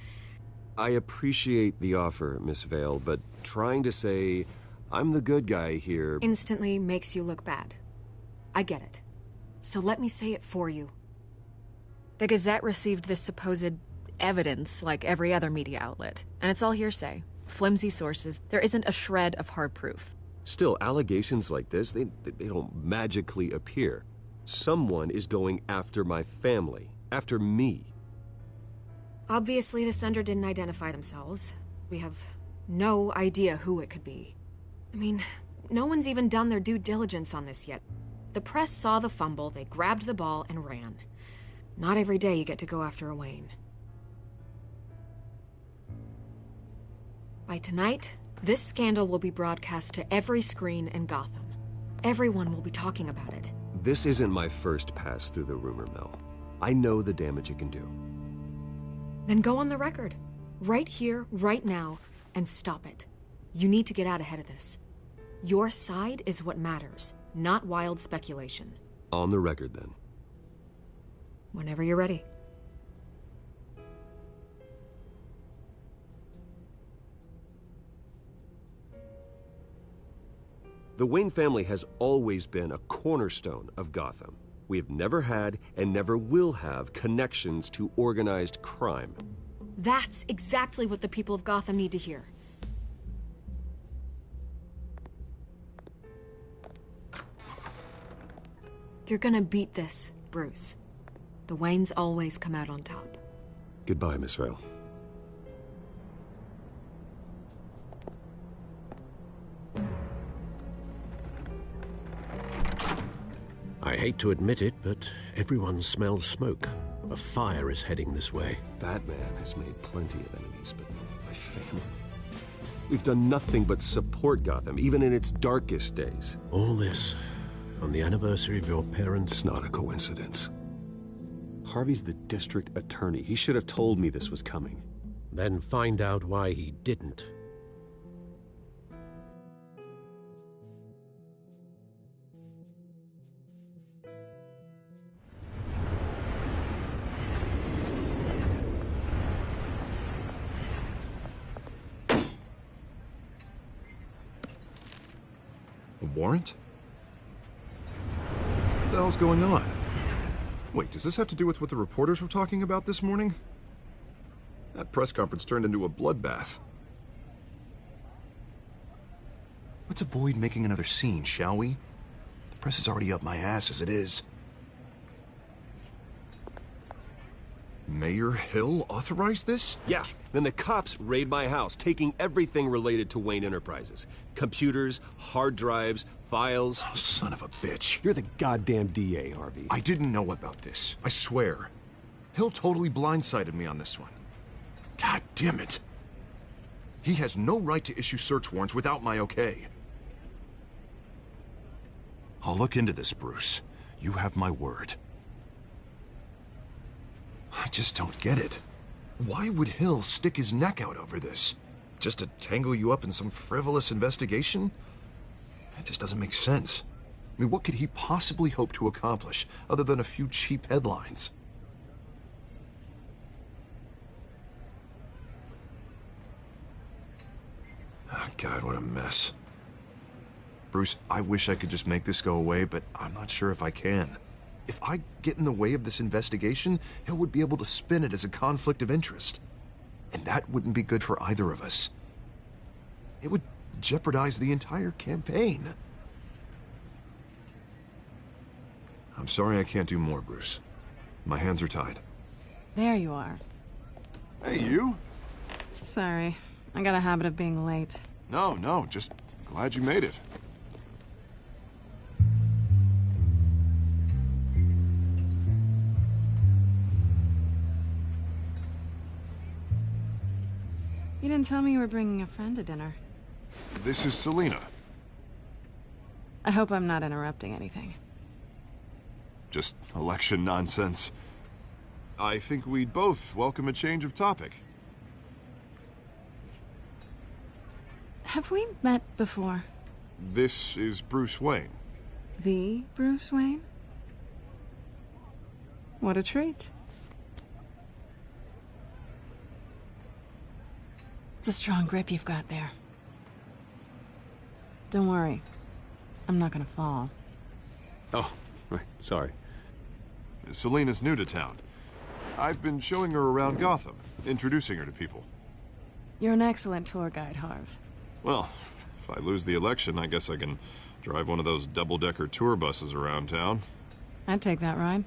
I appreciate the offer, Miss Vale, but trying to say I'm the good guy here... instantly makes you look bad. I get it. So let me say it for you. The Gazette received this supposed evidence like every other media outlet, and it's all hearsay. Flimsy sources. There isn't a shred of hard proof. Still, allegations like this, they don't magically appear. Someone is going after my family, after me. Obviously, the sender didn't identify themselves. We have no idea who it could be. I mean, no one's even done their due diligence on this yet. The press saw the fumble, they grabbed the ball and ran. Not every day you get to go after a Wayne. By tonight, this scandal will be broadcast to every screen in Gotham. Everyone will be talking about it. This isn't my first pass through the rumor mill. I know the damage it can do. Then go on the record. Right here, right now, and stop it. You need to get out ahead of this. Your side is what matters, not wild speculation. On the record, then. Whenever you're ready. The Wayne family has always been a cornerstone of Gotham. We have never had and never will have connections to organized crime. That's exactly what the people of Gotham need to hear. You're gonna beat this, Bruce. The Waynes always come out on top. Goodbye, Miss Vale. I hate to admit it, but everyone smells smoke. A fire is heading this way. Batman has made plenty of enemies, but my family... We've done nothing but support Gotham, even in its darkest days. All this on the anniversary of your parents'... It's not a coincidence. Harvey's the district attorney. He should have told me this was coming. Then find out why he didn't. warrant? What the hell's going on? Wait, does this have to do with what the reporters were talking about this morning? That press conference turned into a bloodbath. Let's avoid making another scene, shall we? The press is already up my ass as it is. Mayor Hill authorized this? Yeah, then the cops raid my house, taking everything related to Wayne Enterprises. Computers, hard drives, files. Oh, son of a bitch. You're the goddamn DA, Harvey. I didn't know about this. I swear. Hill totally blindsided me on this one. God damn it. He has no right to issue search warrants without my okay. I'll look into this, Bruce. You have my word. I just don't get it. Why would Hill stick his neck out over this? Just to tangle you up in some frivolous investigation? It just doesn't make sense. I mean, what could he possibly hope to accomplish other than a few cheap headlines? Oh, God, what a mess. Bruce, I wish I could just make this go away, but I'm not sure if I can. If I get in the way of this investigation, Hill would be able to spin it as a conflict of interest. And that wouldn't be good for either of us. It would jeopardize the entire campaign. I'm sorry I can't do more, Bruce. My hands are tied. There you are. Hey, you? Sorry. I got a habit of being late. No, just glad you made it. You didn't tell me you were bringing a friend to dinner. This is Selina. I hope I'm not interrupting anything. Just election nonsense. I think we'd both welcome a change of topic. Have we met before? This is Bruce Wayne. The Bruce Wayne? What a treat. It's a strong grip you've got there. Don't worry. I'm not gonna fall. Oh, right. Sorry. Selina's new to town. I've been showing her around Gotham, introducing her to people. You're an excellent tour guide, Harv. Well, if I lose the election, I guess I can drive one of those double-decker tour buses around town. I'd take that ride.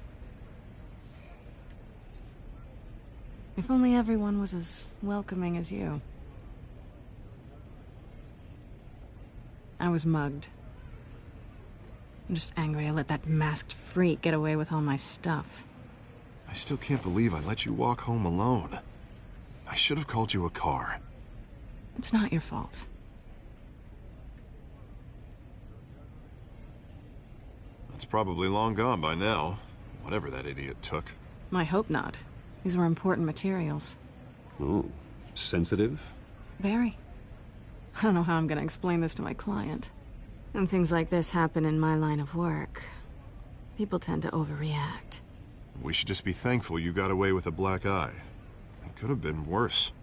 If only everyone was as welcoming as you. I was mugged. I'm just angry I let that masked freak get away with all my stuff. I still can't believe I let you walk home alone. I should have called you a car. It's not your fault. It's probably long gone by now, whatever that idiot took. I hope not. These were important materials. Ooh, sensitive? Very. I don't know how I'm gonna explain this to my client. And things like this happen in my line of work. People tend to overreact. We should just be thankful you got away with a black eye. It could have been worse.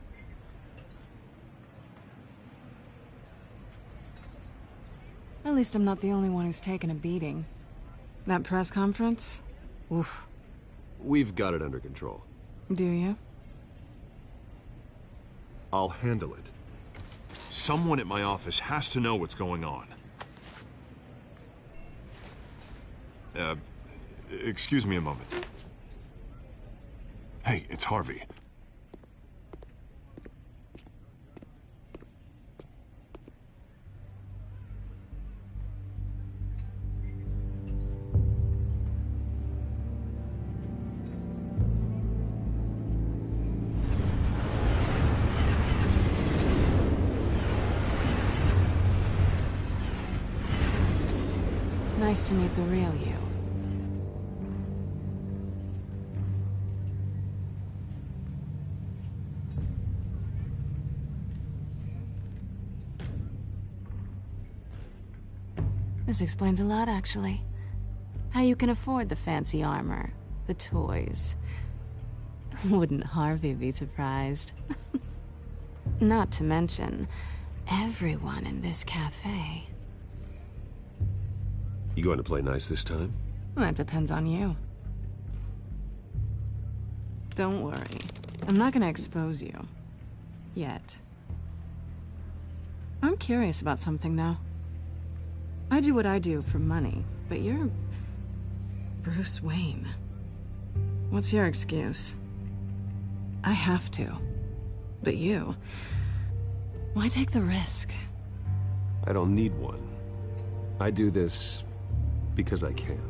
At least I'm not the only one who's taken a beating. That press conference? Oof. We've got it under control. Do you? I'll handle it. Someone at my office has to know what's going on. Excuse me a moment. Hey, it's Harvey. Nice to meet the real you. This explains a lot, actually. How you can afford the fancy armor, the toys. Wouldn't Harvey be surprised? Not to mention, everyone in this cafe. You going to play nice this time? Well, that depends on you. Don't worry. I'm not gonna expose you. Yet. I'm curious about something, though. I do what I do for money, but you're... Bruce Wayne. What's your excuse? I have to. But you... Why take the risk? I don't need one. I do this because I can.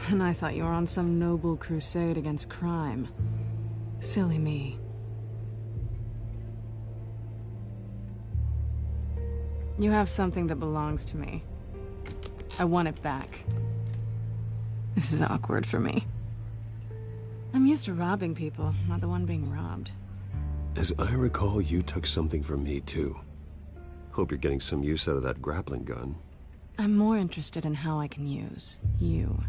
And I thought you were on some noble crusade against crime. Silly me. You have something that belongs to me. I want it back. This is awkward for me. I'm used to robbing people, not the one being robbed. As I recall, you took something from me, too. Hope you're getting some use out of that grappling gun. I'm more interested in how I can use you.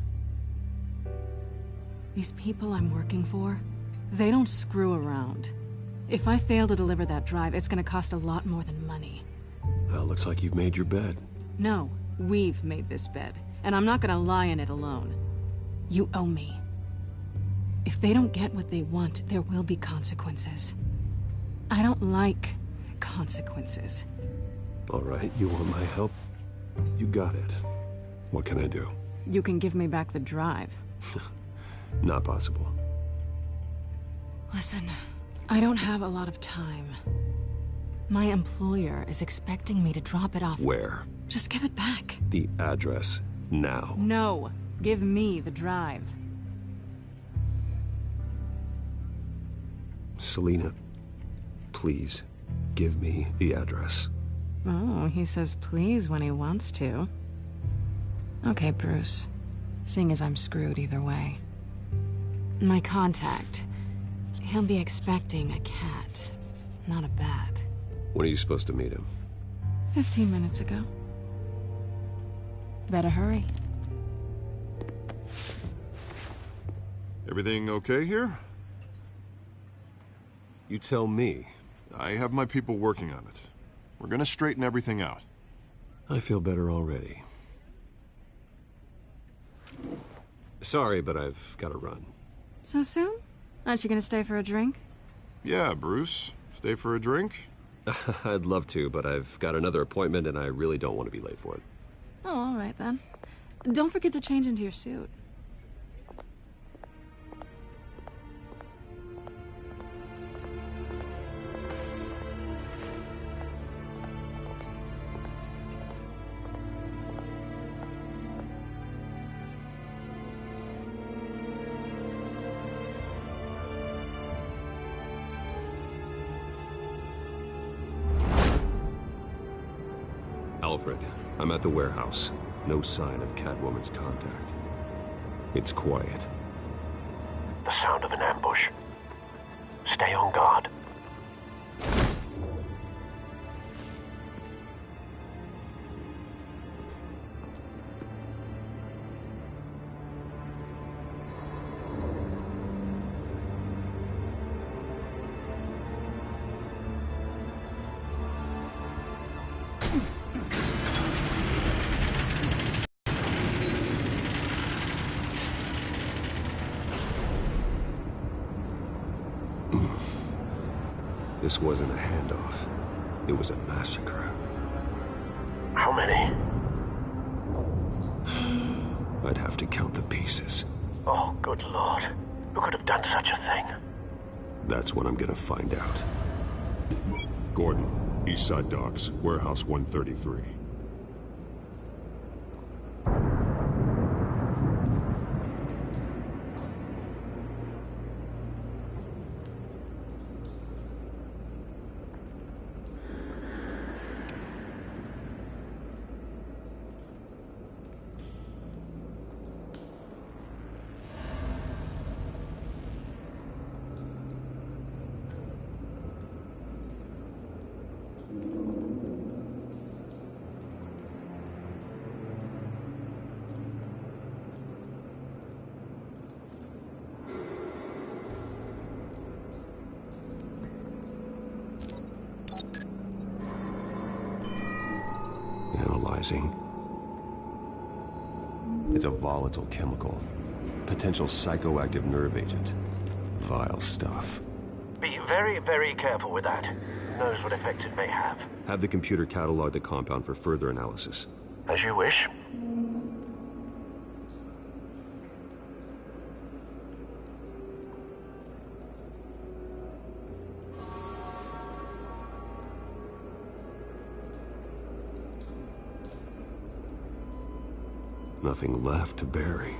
These people I'm working for, they don't screw around. If I fail to deliver that drive, it's gonna cost a lot more than money. Well, looks like you've made your bed. No, we've made this bed, and I'm not gonna lie in it alone. You owe me. If they don't get what they want, there will be consequences. I don't like consequences. All right, you want my help? You got it. What can I do? You can give me back the drive. Not possible. Listen, I don't have a lot of time. My employer is expecting me to drop it off. Where? Just give it back. The address, now. No, give me the drive. Selina, please, give me the address. Oh, he says please when he wants to. Okay, Bruce. Seeing as I'm screwed either way. My contact. He'll be expecting a cat, not a bat. When are you supposed to meet him? 15 minutes ago. Better hurry. Everything okay here? You tell me. I have my people working on it. We're gonna straighten everything out. I feel better already. Sorry, but I've got to run. So soon? Aren't you gonna stay for a drink? Yeah, Bruce. Stay for a drink? I'd love to, but I've got another appointment and I really don't want to be late for it. Oh, all right then. Don't forget to change into your suit. Alfred, I'm at the warehouse. No sign of Catwoman's contact. It's quiet. The sound of an ambush. Stay on guard. This wasn't a handoff. It was a massacre. How many? I'd have to count the pieces. Oh, good Lord. Who could have done such a thing? That's what I'm gonna find out. Gordon, Eastside Docks, Warehouse 133. Analyzing. It's a volatile chemical. Potential psychoactive nerve agent. Vile stuff. Be very, very careful with that. Who knows what effects it may have. Have the computer catalog the compound for further analysis. As you wish. Nothing left to bury.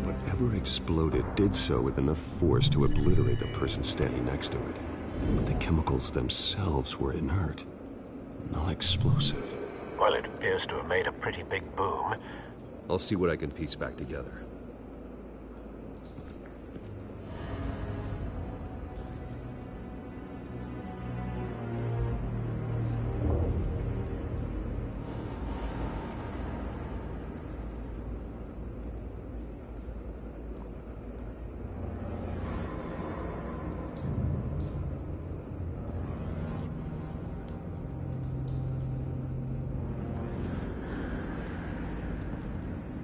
Whatever exploded did so with enough force to obliterate the person standing next to it. But the chemicals themselves were inert, not explosive. Well, it appears to have made a pretty big boom. I'll see what I can piece back together.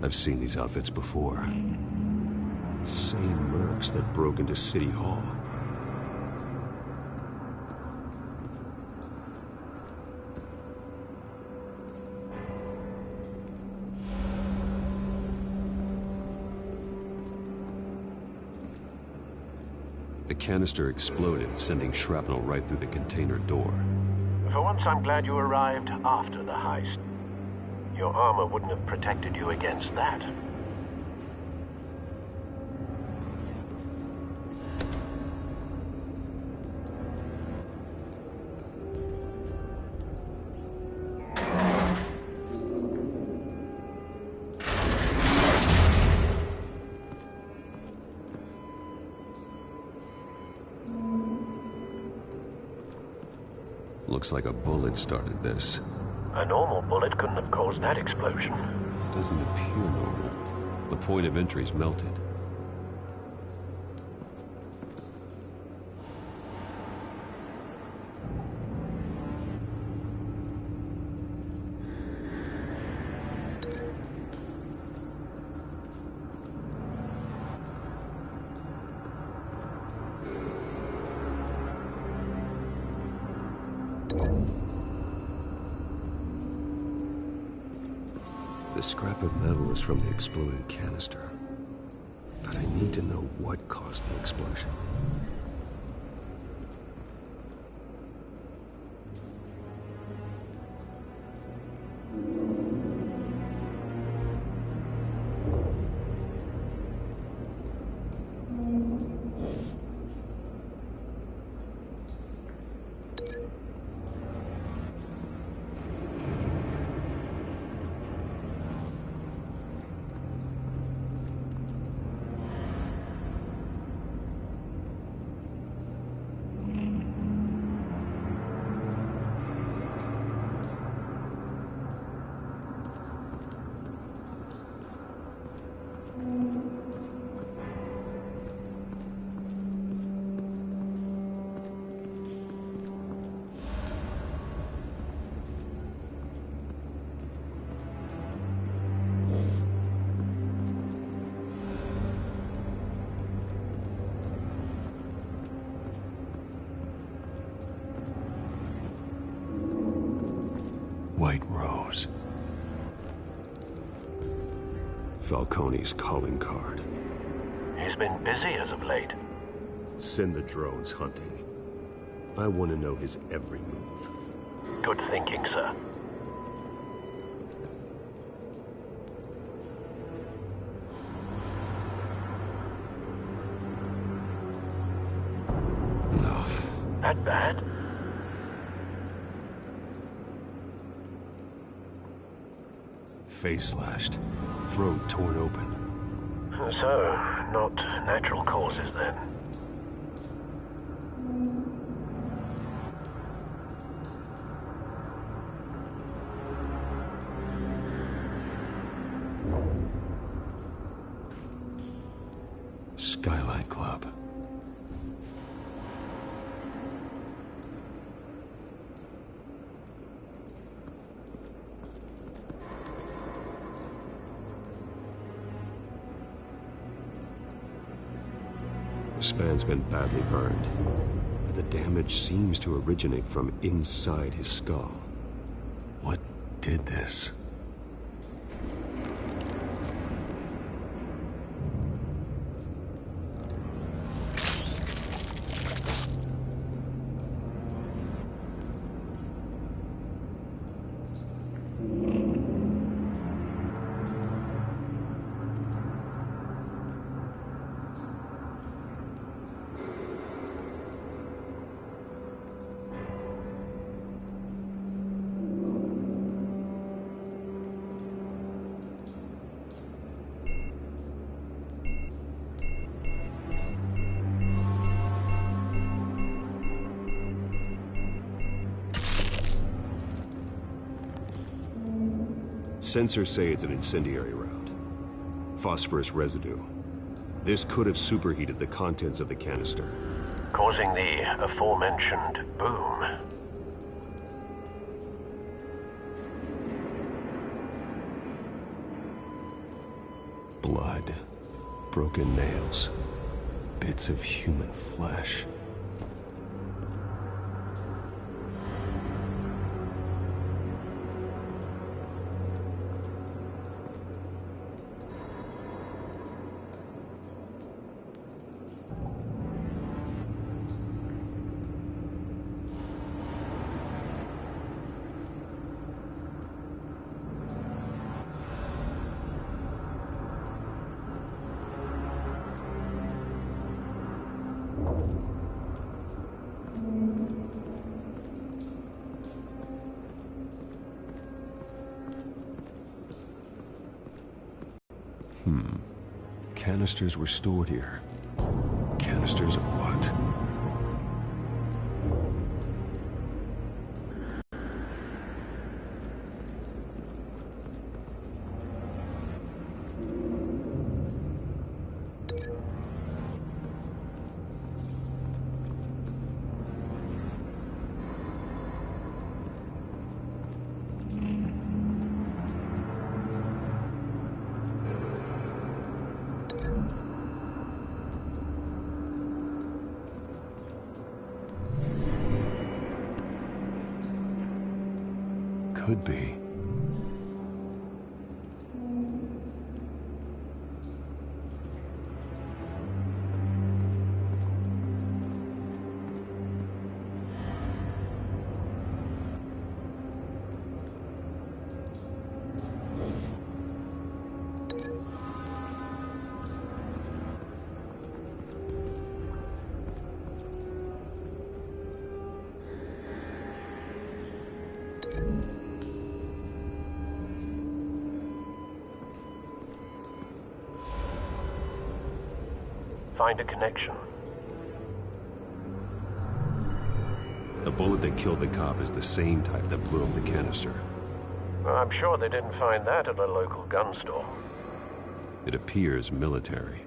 I've seen these outfits before. Same mercs that broke into City Hall. The canister exploded, sending shrapnel right through the container door. For once, I'm glad you arrived after the heist. Your armor wouldn't have protected you against that. Looks like a bullet started this. A normal bullet couldn't have caused that explosion. Doesn't appear normal. The point of entry's melted. The scrap of metal is from the exploded canister. But I need to know what caused the explosion. White Rose. Falcone's calling card. He's been busy as of late. Send the drones hunting. I want to know his every move. Good thinking, sir. No. That bad? Face slashed, throat torn open. So, not natural causes then? Skyline Club. This man's been badly burned, but the damage seems to originate from inside his skull. What did this? Sensors say it's an incendiary round. Phosphorus residue. This could have superheated the contents of the canister, Causing the aforementioned boom. Blood, broken nails, bits of human flesh. Canisters were stored here. Canisters of what? Could be. Find a connection. The bullet that killed the cop is the same type that blew up the canister. I'm sure they didn't find that at a local gun store. It appears military.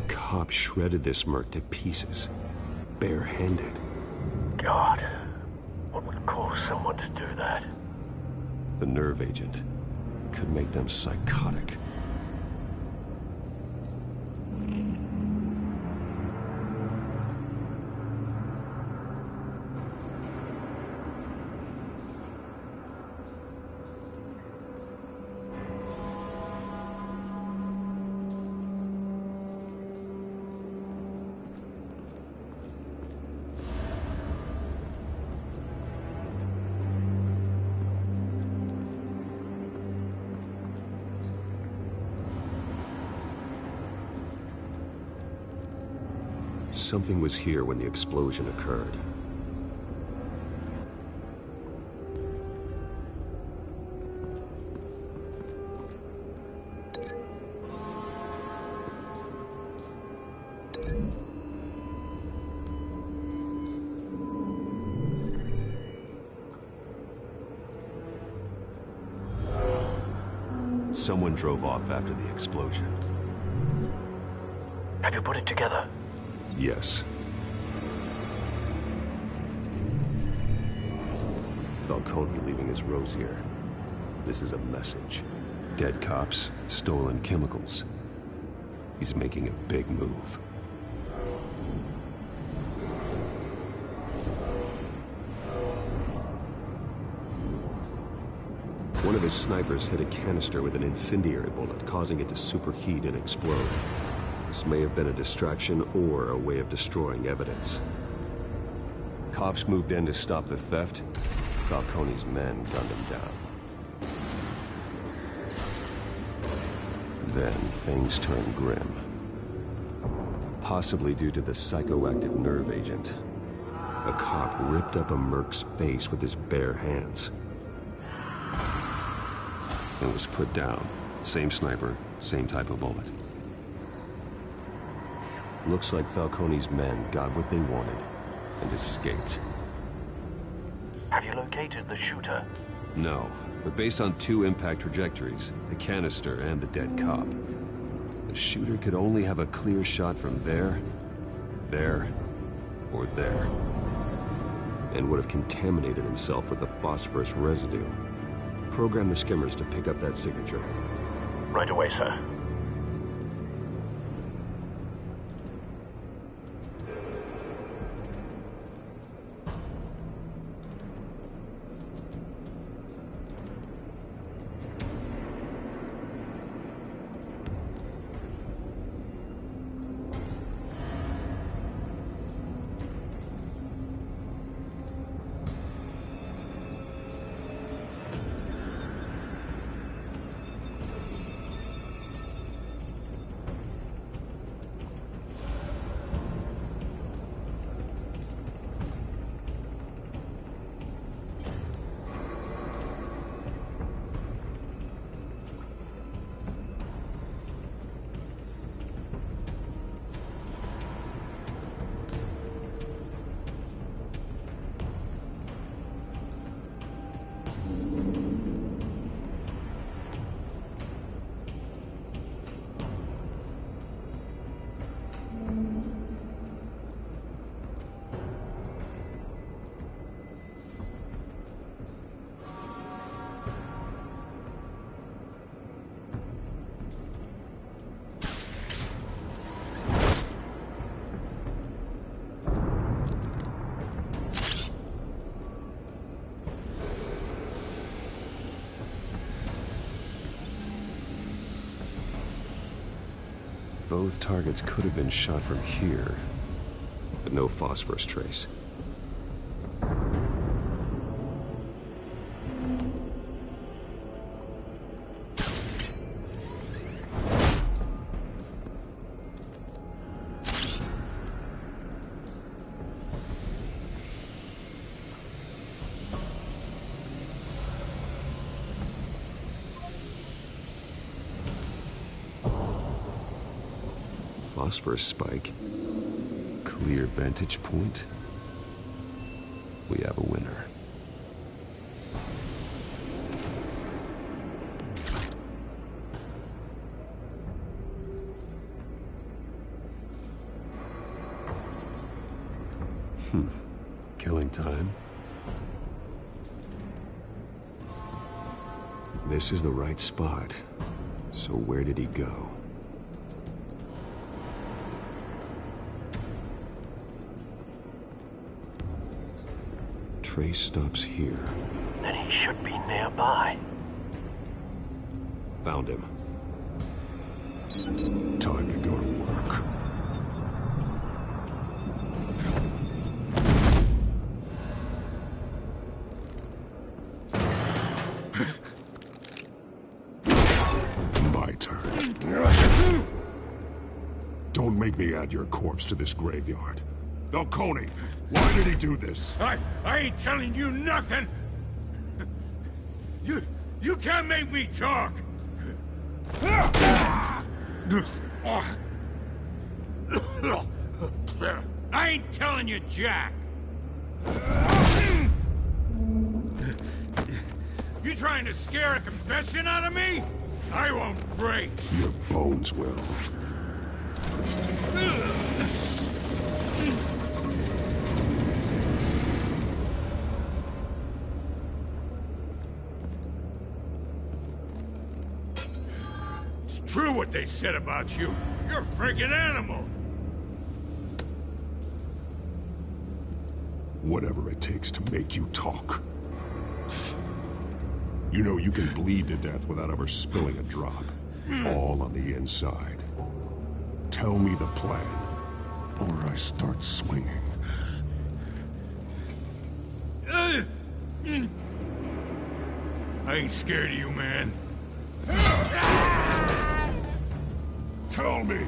Cop shredded this merc to pieces, barehanded. God, what would cause someone to do that? The nerve agent. could make them psychotic. Something was here when the explosion occurred. Someone drove off after the explosion. Have you put it together? Yes. Falcone leaving his rose here. This is a message. Dead cops, stolen chemicals. He's making a big move. One of his snipers hit a canister with an incendiary bullet, causing it to superheat and explode. This may have been a distraction or a way of destroying evidence. Cops moved in to stop the theft. Falcone's men gunned him down. Then things turned grim. Possibly due to the psychoactive nerve agent. A cop ripped up a merc's face with his bare hands. And was put down. Same sniper, same type of bullet. Looks like Falcone's men got what they wanted and escaped. Have you located the shooter? No, but based on two impact trajectories, the canister and the dead cop, the shooter could only have a clear shot from there, or there, and would have contaminated himself with the phosphorus residue. Program the skimmers to pick up that signature. Right away, sir. Both targets could have been shot from here, but no phosphorus trace. Phosphorus spike. Clear vantage point. We have a winner. Killing time. This is the right spot. So where did he go? Trace stops here. Then he should be nearby. Found him. Time to go to work. My turn. Don't make me add your corpse to this graveyard. Falcone, why did he do this? I ain't telling you nothing! You can't make me talk! I ain't telling you jack! You trying to scare a confession out of me? I won't break! Your bones will. True what they said about you. You're a freaking animal. Whatever it takes to make you talk. You know you can bleed to death without ever spilling a drop. All on the inside. Tell me the plan, or I start swinging. I ain't scared of you, man. Tell me!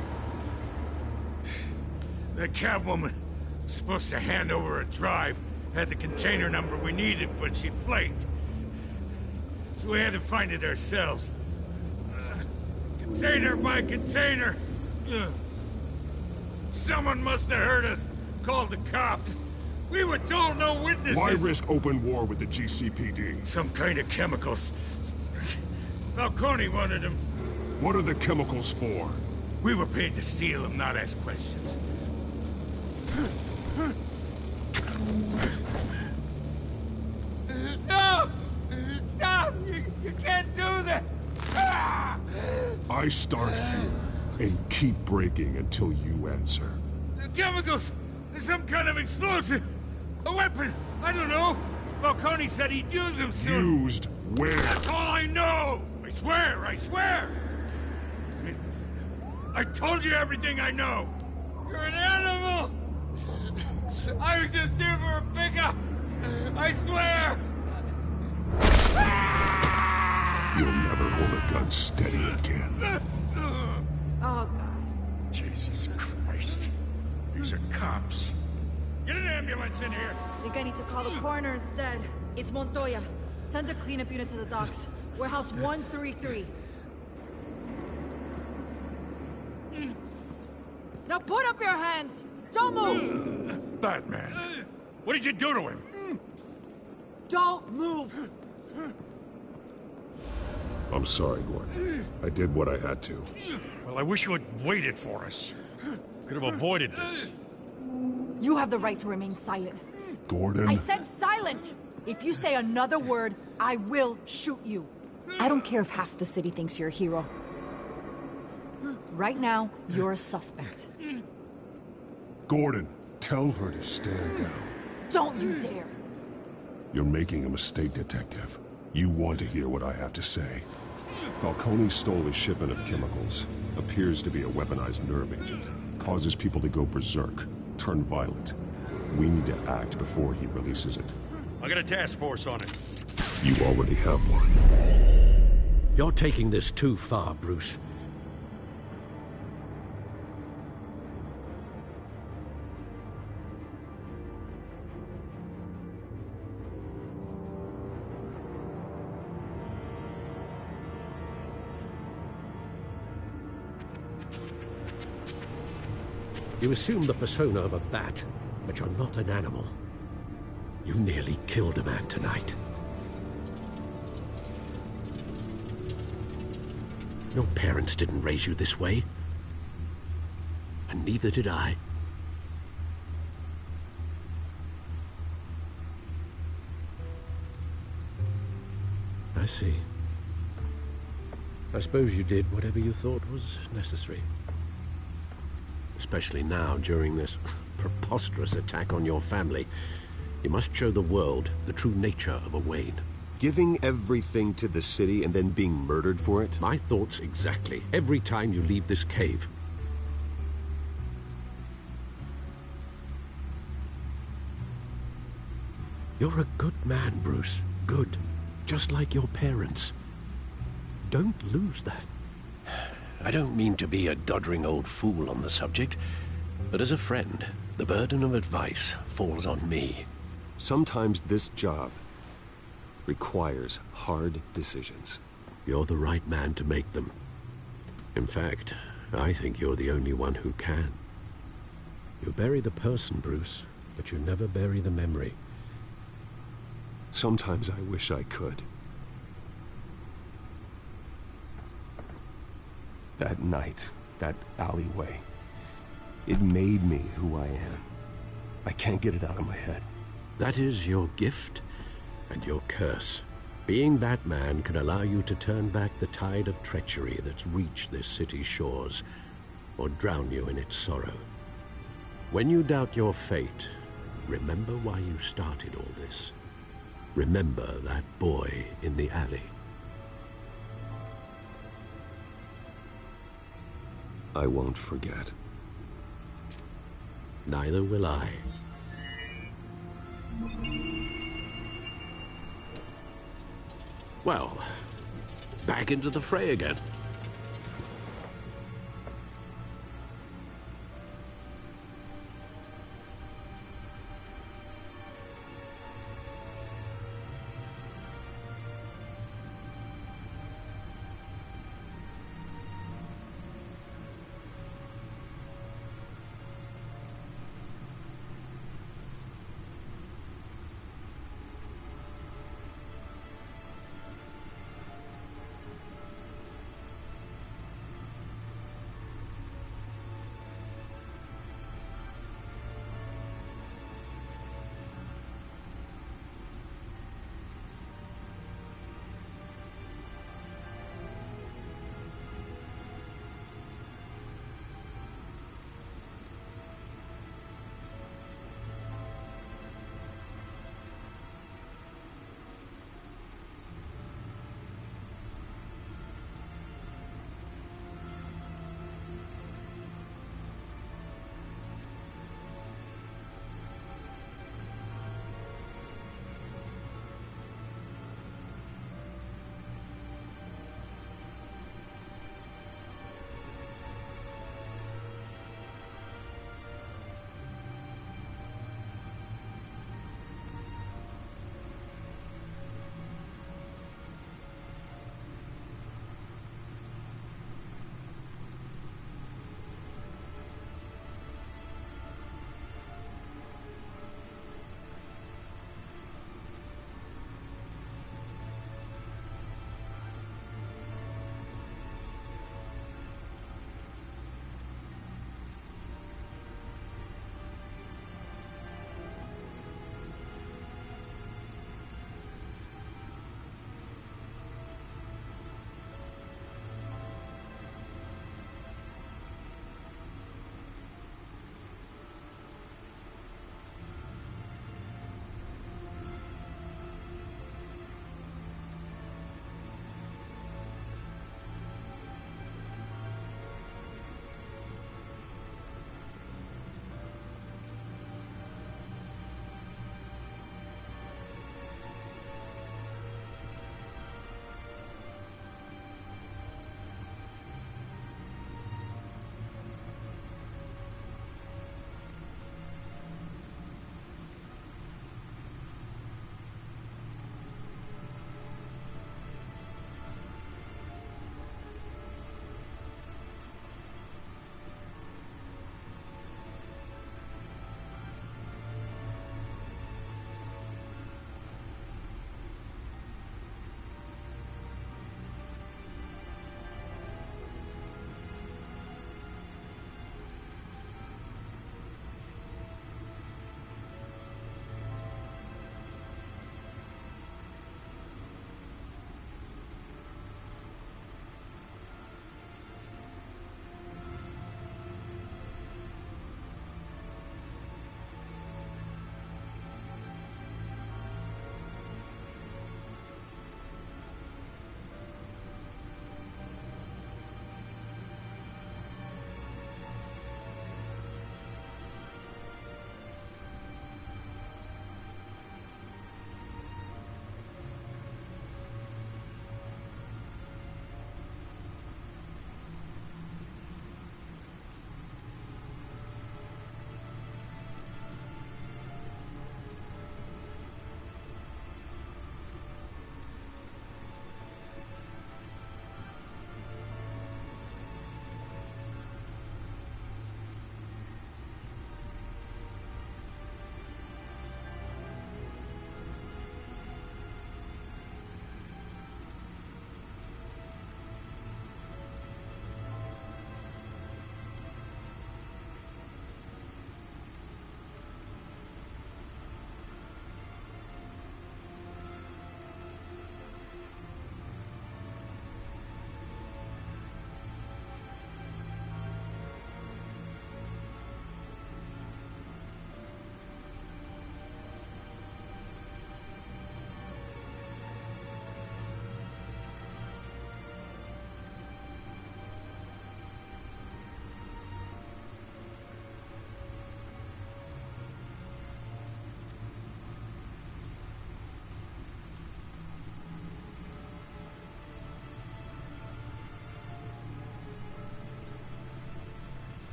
That Catwoman was supposed to hand over a drive, had the container number we needed, but she flaked. So we had to find it ourselves. Container by container. Someone must have heard us, called the cops. We were told no witnesses. Why risk open war with the GCPD? Some kind of chemicals. Falcone wanted them. What are the chemicals for? We were paid to steal them, not ask questions. No! Stop! You can't do that! I start here and keep breaking until you answer. The chemicals! There's some kind of explosive! A weapon! I don't know! Falcone said he'd use them soon! Used where? That's all I know! I swear! I swear! I told you everything I know! You're an animal! I was just here for a pickup! I swear! You'll never hold a gun steady again. Oh, God. Jesus Christ. These are cops. Get an ambulance in here! I think I need to call the coroner instead. It's Montoya. Send a cleanup unit to the docks. Warehouse 133. Now put up your hands! Don't move! Batman, what did you do to him? Don't move! I'm sorry, Gordon. I did what I had to. Well, I wish you had waited for us. Could have avoided this. You have the right to remain silent. Gordon? I said silent! If you say another word, I will shoot you. I don't care if half the city thinks you're a hero. Right now, you're a suspect. Gordon, tell her to stand down. Don't you dare! You're making a mistake, Detective. You want to hear what I have to say. Falcone stole a shipment of chemicals. Appears to be a weaponized nerve agent. Causes people to go berserk, turn violent. We need to act before he releases it. I got a task force on it. You already have one. You're taking this too far, Bruce. You assume the persona of a bat, but you're not an animal. You nearly killed a man tonight. Your parents didn't raise you this way. And neither did I. I see. I suppose you did whatever you thought was necessary. Especially now, during this preposterous attack on your family. You must show the world the true nature of a Wayne. Giving everything to the city and then being murdered for it? My thoughts exactly. Every time you leave this cave. You're a good man, Bruce. Good. Just like your parents. Don't lose that. I don't mean to be a doddering old fool on the subject, but as a friend, the burden of advice falls on me. Sometimes this job requires hard decisions. You're the right man to make them. In fact, I think you're the only one who can. You bury the person, Bruce, but you never bury the memory. Sometimes I wish I could. That night, that alleyway, it made me who I am. I can't get it out of my head. That is your gift and your curse. Being that man can allow you to turn back the tide of treachery that's reached this city's shores, or drown you in its sorrow. When you doubt your fate, remember why you started all this. Remember that boy in the alley. I won't forget. Neither will I. Well, back into the fray again.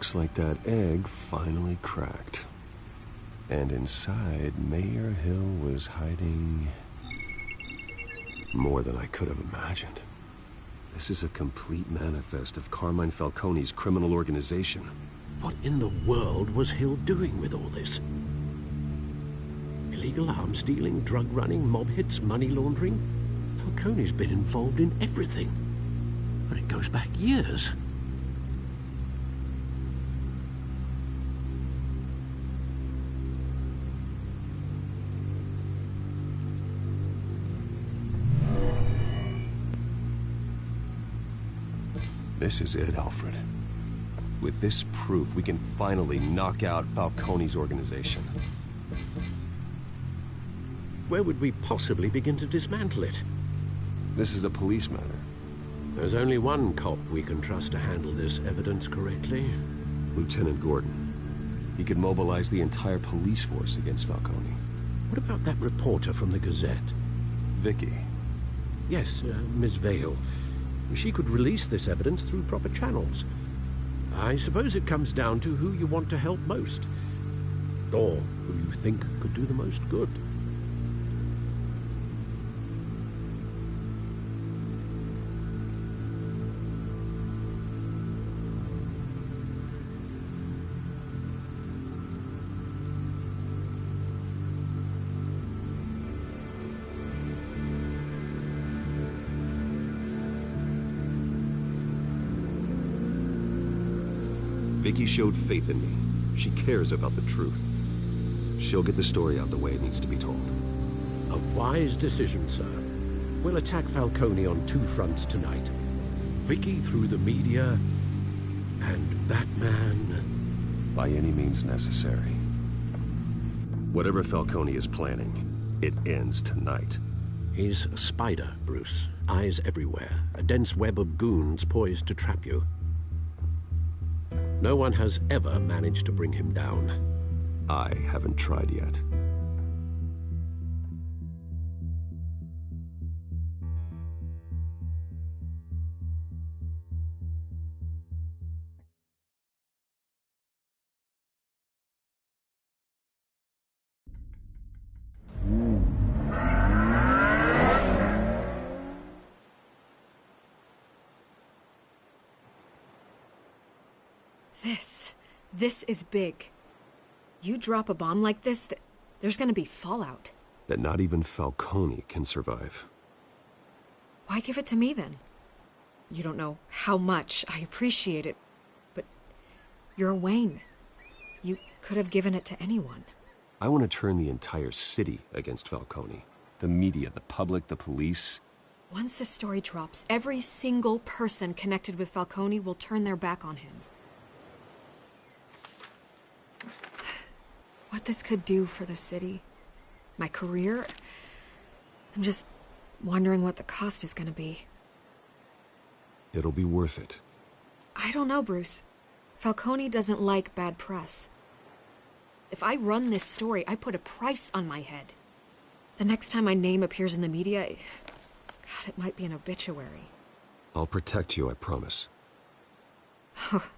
Looks like that egg finally cracked. And inside, Mayor Hill was hiding more than I could have imagined. This is a complete manifest of Carmine Falcone's criminal organization. What in the world was Hill doing with all this? Illegal arms dealing, drug running, mob hits, money laundering? Falcone's been involved in everything. But it goes back years. This is it, Alfred. With this proof, we can finally knock out Falcone's organization. Where would we possibly begin to dismantle it? This is a police matter. There's only one cop we can trust to handle this evidence correctly. Lieutenant Gordon. He could mobilize the entire police force against Falcone. What about that reporter from the Gazette? Vicky. Yes, Miss Vale. She could release this evidence through proper channels. I suppose it comes down to who you want to help most. Or who you think could do the most good. Vicky showed faith in me. She cares about the truth. She'll get the story out the way it needs to be told. A wise decision, sir. We'll attack Falcone on two fronts tonight. Vicky through the media, and Batman... by any means necessary. Whatever Falcone is planning, it ends tonight. He's a spider, Bruce. Eyes everywhere. A dense web of goons poised to trap you. No one has ever managed to bring him down. I haven't tried yet. This is big. You drop a bomb like this, there's gonna be fallout. That not even Falcone can survive. Why give it to me, then? You don't know how much I appreciate it, but you're Wayne. You could have given it to anyone. I want to turn the entire city against Falcone. The media, the public, the police. Once this story drops, every single person connected with Falcone will turn their back on him. What this could do for the city, my career, I'm just wondering what the cost is gonna be. It'll be worth it. I don't know, Bruce. Falcone doesn't like bad press. If I run this story, I put a price on my head. The next time my name appears in the media, God, it might be an obituary. I'll protect you, I promise.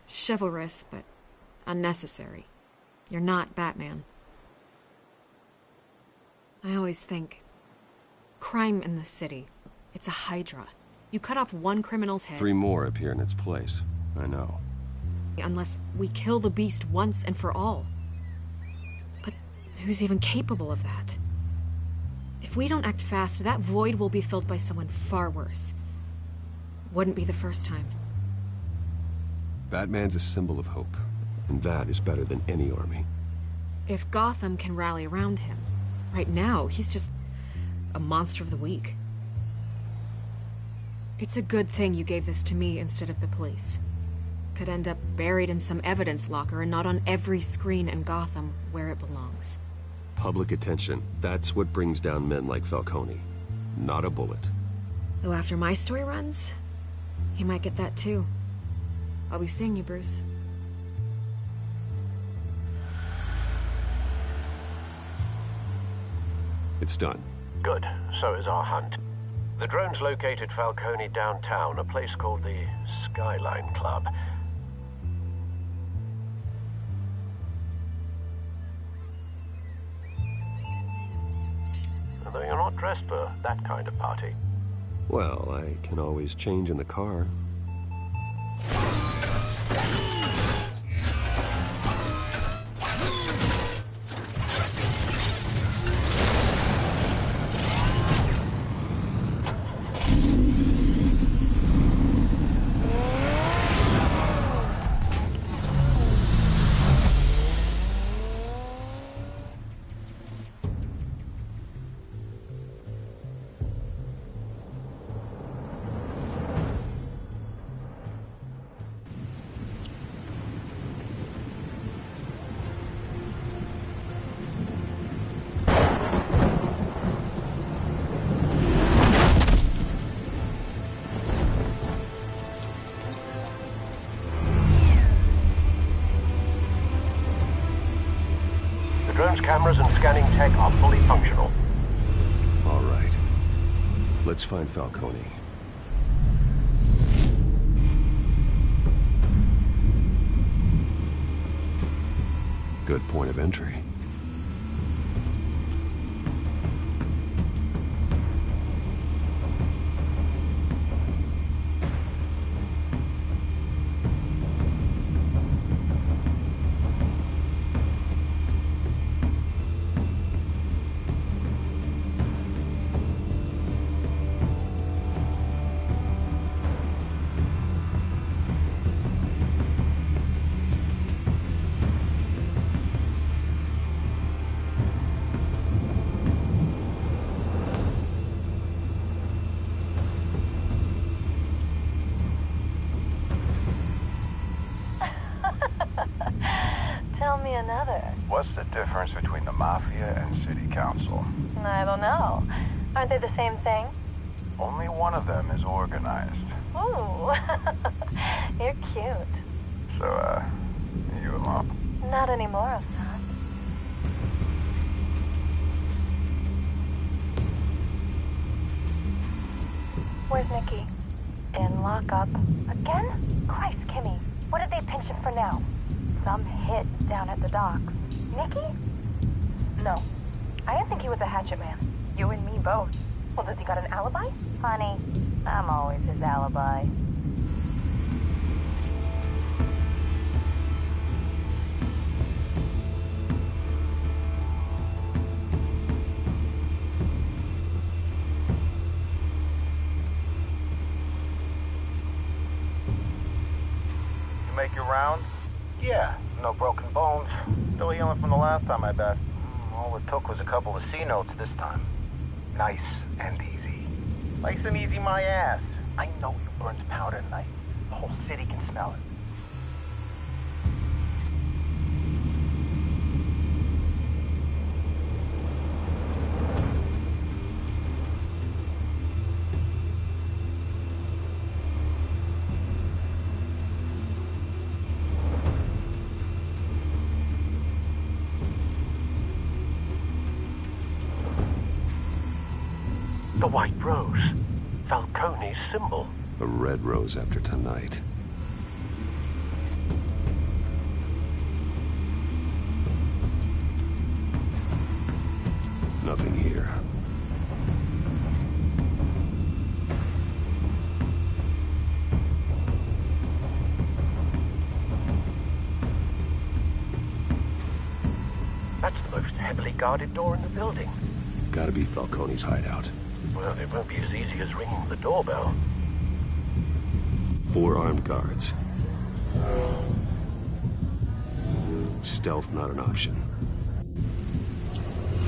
Chivalrous, but unnecessary. You're not Batman. I always think, crime in the city, it's a hydra. You cut off one criminal's head... 3 more appear in its place. I know. Unless we kill the beast once and for all. But who's even capable of that? If we don't act fast, that void will be filled by someone far worse. Wouldn't be the first time. Batman's a symbol of hope. And that is better than any army. If Gotham can rally around him, right now, he's just a monster of the week. It's a good thing you gave this to me instead of the police. Could end up buried in some evidence locker and not on every screen in Gotham where it belongs. Public attention, that's what brings down men like Falcone. Not a bullet. Though after my story runs, he might get that too. I'll be seeing you, Bruce. It's done. Good. So is our hunt. The drones located Falcone downtown, a place called the Skyline Club. not dressed for that kind of party. Well, I can always change in the car. The drone's cameras and scanning tech are fully functional. All right. Let's find Falcone. Good point of entry. Tell me another. What's the difference between the Mafia and City Council? I don't know. Aren't they the same thing? Only one of them is organized. Ooh. You're cute. So, you alone? Not anymore, son. Where's Nicky? In lockup. Again? Christ, Kimmy. What did they pinch him for now? Some hit down at the docks. Nicky? No. I didn't think he was a hatchet man. You and me both. Well, does he got an alibi? Honey, I'm always his alibi. You make your round? Yeah, no broken bones. Still healing from the last time, I bet. All it took was a couple of C notes this time. Nice and easy. Nice and easy, my ass. I know you burned powder tonight. The whole city can smell it. The white rose. Falcone's symbol. A red rose after tonight. Nothing here. That's the most heavily guarded door in the building. Gotta be Falcone's hideout. Well, it won't be as easy as ringing the doorbell. 4 armed guards. Stealth not an option.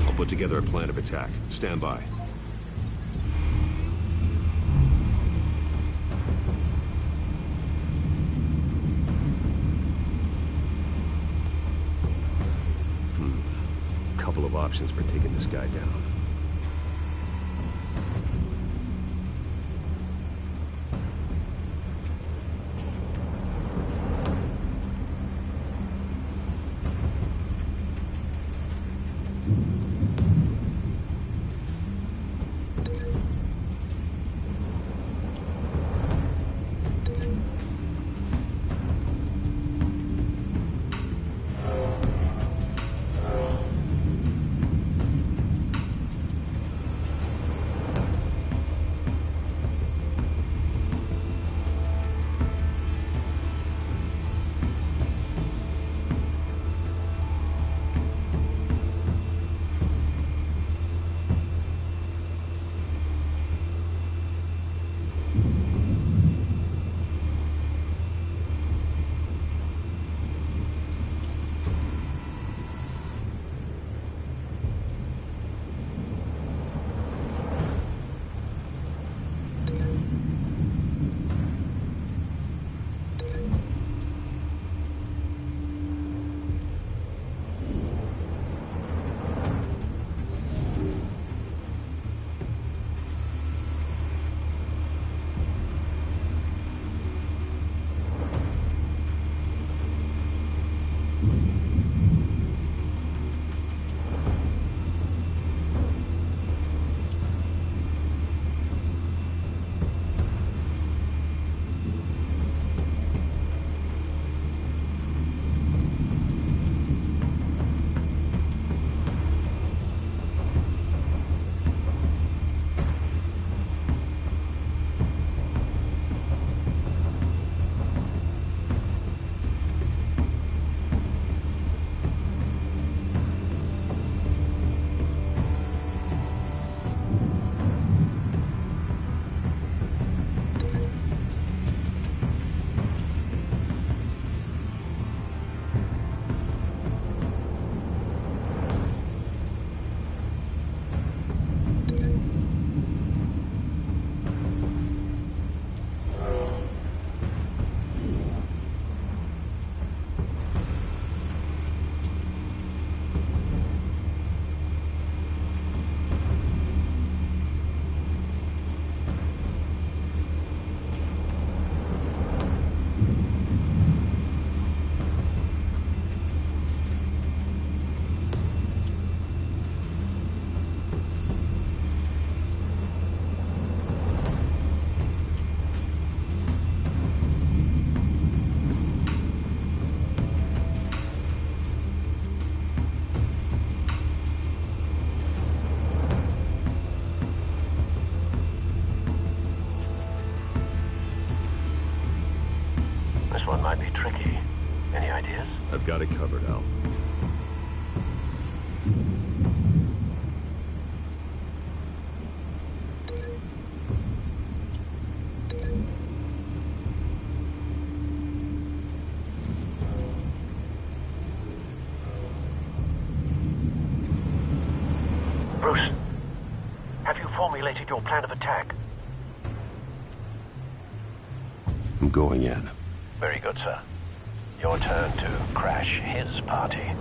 I'll put together a plan of attack. Stand by. Couple of options for taking this guy down. might be tricky. Any ideas? I've got it covered, Al. Bruce, have you formulated your plan of attack? I'm going in. Very good, sir. Your turn to crash his party.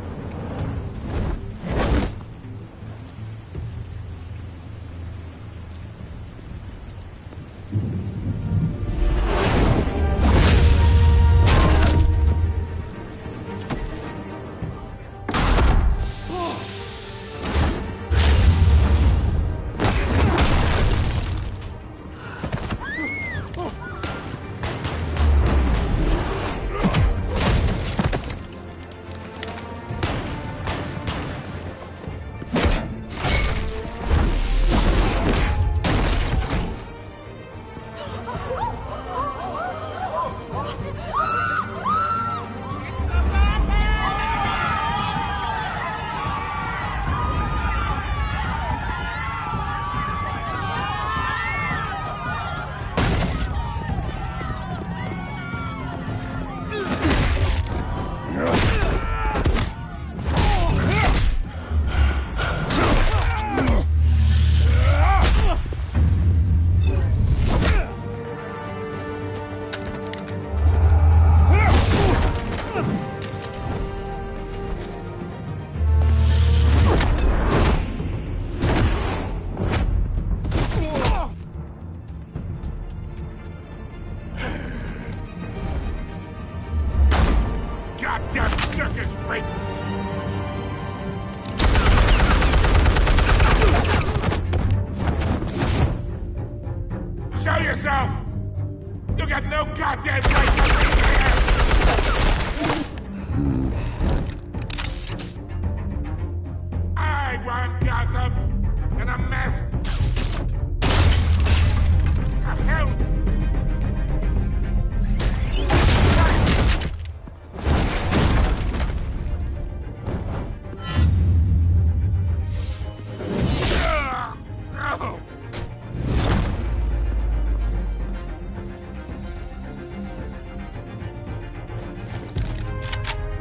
Goddamn circus freak! Show yourself! You got no goddamn right to be here! I want Gotham in a mess! The hell?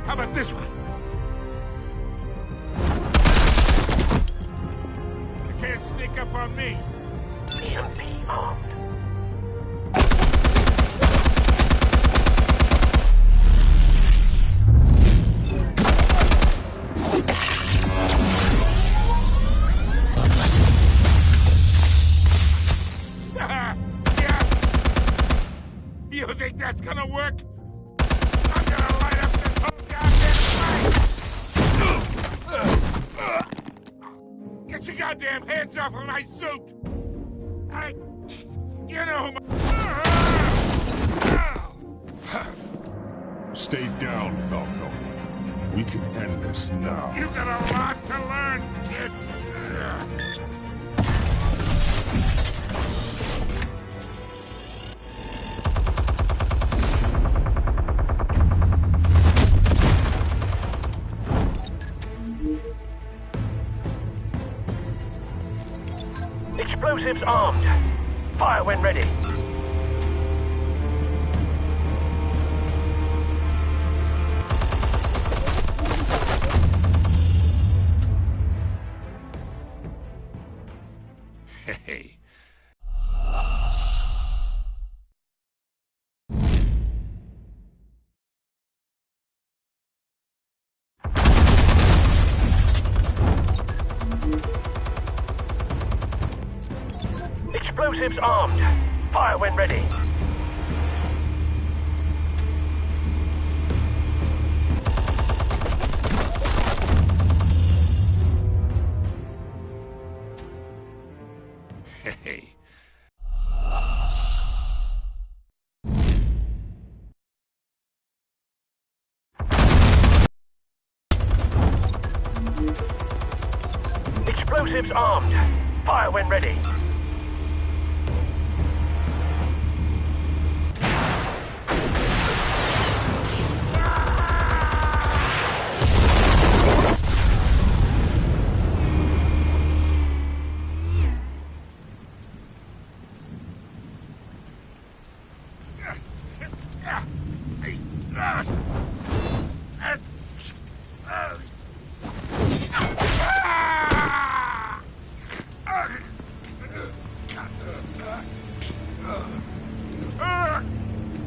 How about this one? You can't sneak up on me. EMP armed. Yeah. You think that's gonna work? I'm gonna light up this whole goddamn place! Get your goddamn hands off of my suit! You know who Stay down, Falco. We can end this now. You got a lot to learn, kid! Explosives armed. Fire when ready. Hey. Explosives armed. Fire when ready. Hey. Explosives armed. Fire when ready.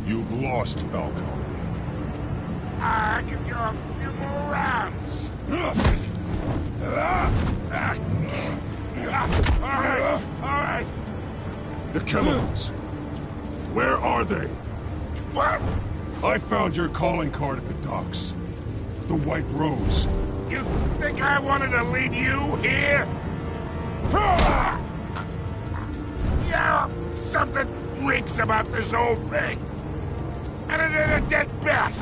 You've lost, Falcone. I can go a few more rounds. All right. The chemicals. Where are they? What? I found your calling card at the docks. The White Rose. You think I wanted to lead you here? Yeah, something reeks about this whole thing. And it ain't a dead bat.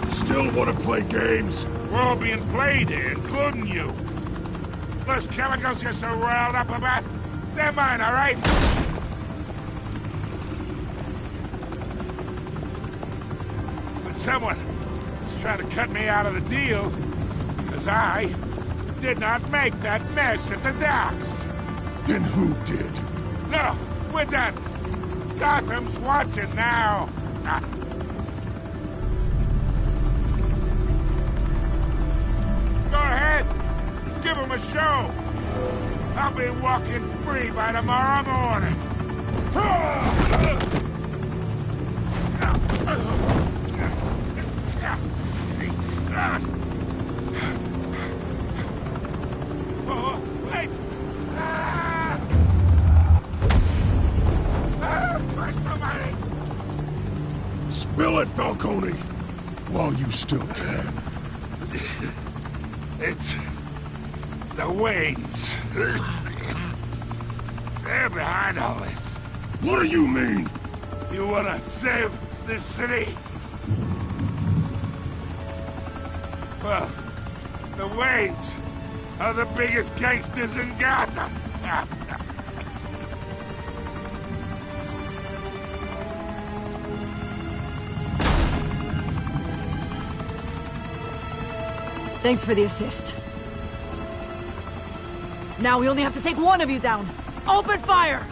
Still want to play games? We're all being played here, including you. Those chemicals you're so riled up about, they're mine, all right? But someone is trying to cut me out of the deal, because I did not make that mess at the docks. Then who did? No, we're done. Gotham's watching now. Go ahead. Give him a show. I'll be walking free by tomorrow morning. Oh, wait. Christ almighty. Spill it, Falcone! While you still can. It's the Waynes. They're behind all this. What do you mean? You wanna save this city? Well, the Waynes are the biggest gangsters in Gotham. Thanks for the assist. Now we only have to take one of you down. Open fire!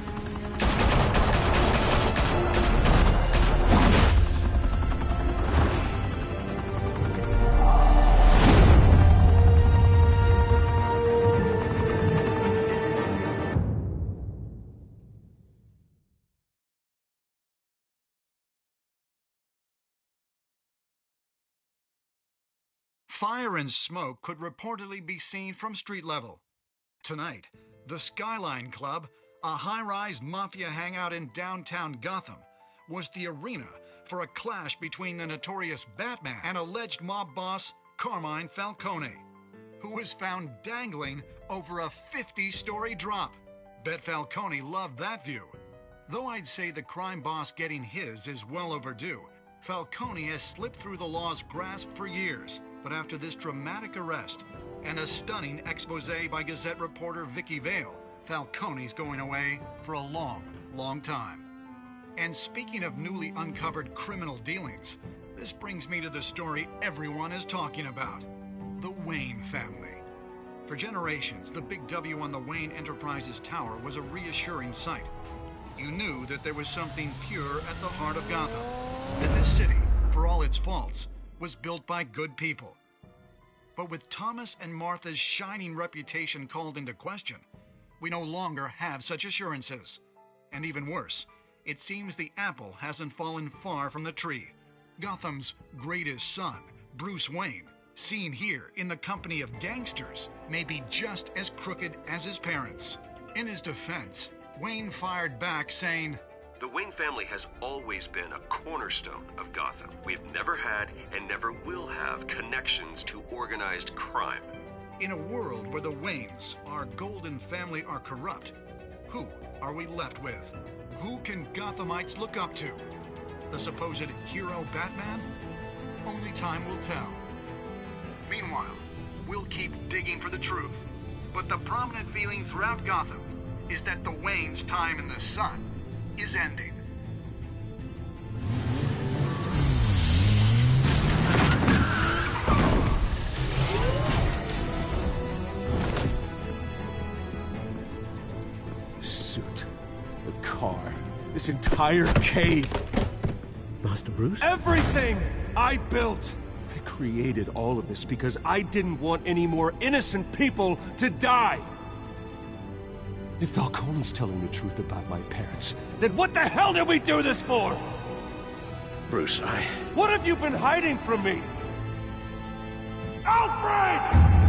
Fire and smoke could reportedly be seen from street level. Tonight, the Skyline Club, a high-rise mafia hangout in downtown Gotham, was the arena for a clash between the notorious Batman and alleged mob boss Carmine Falcone, who was found dangling over a 50-story drop. Bet Falcone loved that view. Though I'd say the crime boss getting his is well overdue, Falcone has slipped through the law's grasp for years. But after this dramatic arrest and a stunning expose by Gazette reporter Vicky Vale, Falcone's going away for a long, long time. And speaking of newly uncovered criminal dealings, this brings me to the story everyone is talking about, the Wayne family. For generations, the big W on the Wayne Enterprises tower was a reassuring sight. You knew that there was something pure at the heart of Gotham, that this city, for all its faults, was built by good people. But with Thomas and Martha's shining reputation called into question, we no longer have such assurances. And even worse, it seems the apple hasn't fallen far from the tree. Gotham's greatest son, Bruce Wayne, seen here in the company of gangsters, may be just as crooked as his parents. In his defense, Wayne fired back saying, "The Wayne family has always been a cornerstone of Gotham. We've never had and never will have connections to organized crime." In a world where the Waynes, our golden family, are corrupt, who are we left with? Who can Gothamites look up to? The supposed hero Batman? Only time will tell. Meanwhile, we'll keep digging for the truth. But the prominent feeling throughout Gotham is that the Waynes' time in the sun is ending. The suit, the car, this entire cave. Master Bruce? Everything I built created all of this because I didn't want any more innocent people to die. If Falcone's telling the truth about my parents, then what the hell did we do this for? Bruce, What have you been hiding from me? Alfred!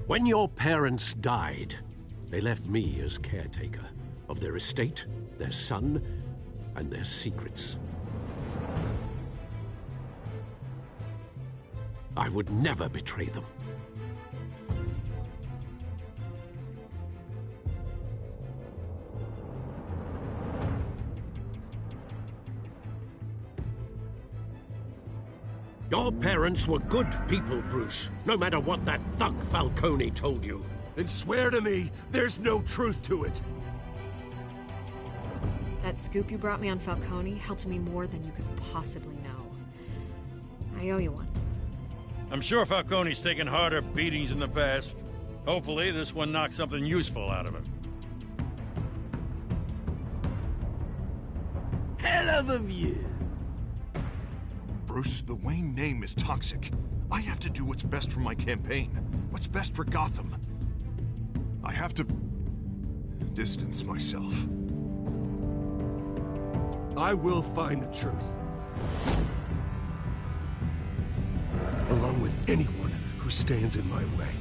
When your parents died, they left me as caretaker of their estate, their son, and their secrets. I would never betray them. Your parents were good people, Bruce, no matter what that thug Falcone told you. Then swear to me there's no truth to it. That scoop you brought me on Falcone helped me more than you could possibly know. I owe you one. I'm sure Falcone's taken harder beatings in the past. Hopefully, this one knocks something useful out of him. Hell of a view. Bruce, the Wayne name is toxic. I have to do what's best for my campaign. What's best for Gotham. I have to distance myself. I will find the truth. Along with anyone who stands in my way.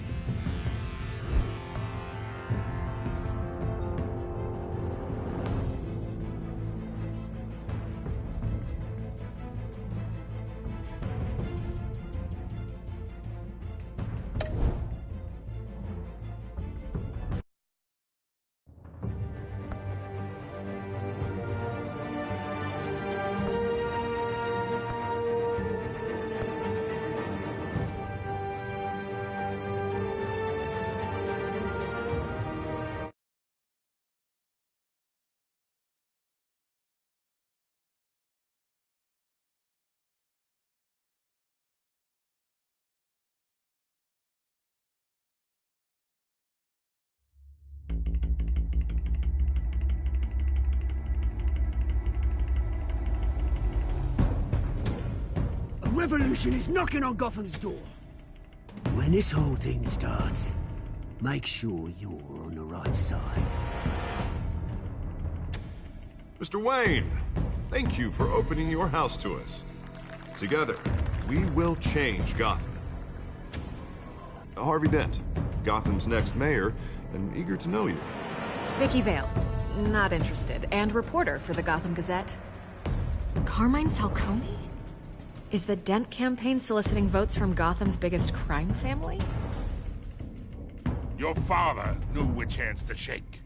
A revolution is knocking on Gotham's door. When this whole thing starts, make sure you're on the right side. Mr. Wayne, thank you for opening your house to us. Together, we will change Gotham. Harvey Dent, Gotham's next mayor, and eager to know you. Vicky Vale, not interested, and reporter for the Gotham Gazette. Carmine Falcone? Is the Dent campaign soliciting votes from Gotham's biggest crime family? Your father knew which hands to shake.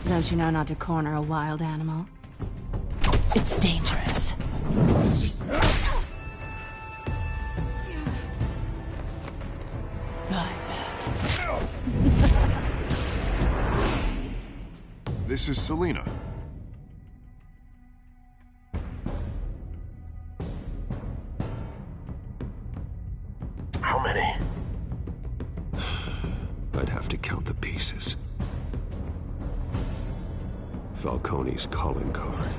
Don't you know not to corner a wild animal? It's dangerous. I bet. This is Selina. How many? I'd have to count the pieces. Falcone's calling card.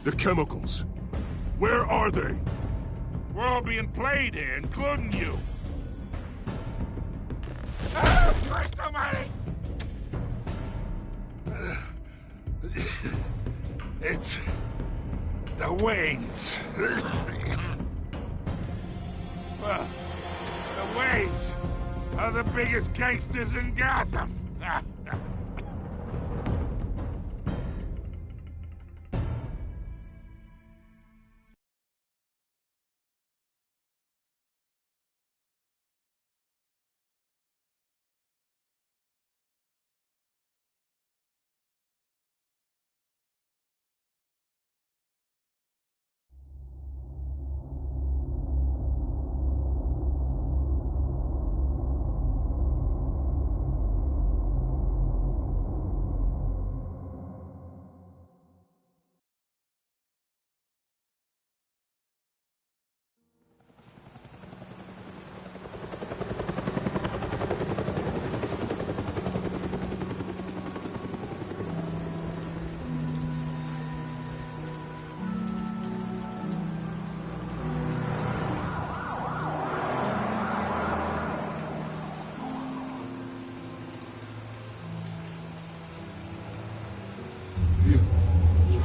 The chemicals. Where are they? We're all being played here, including you. Christ almighty! It's the Waynes. Well, the Waynes are the biggest gangsters in Gotham.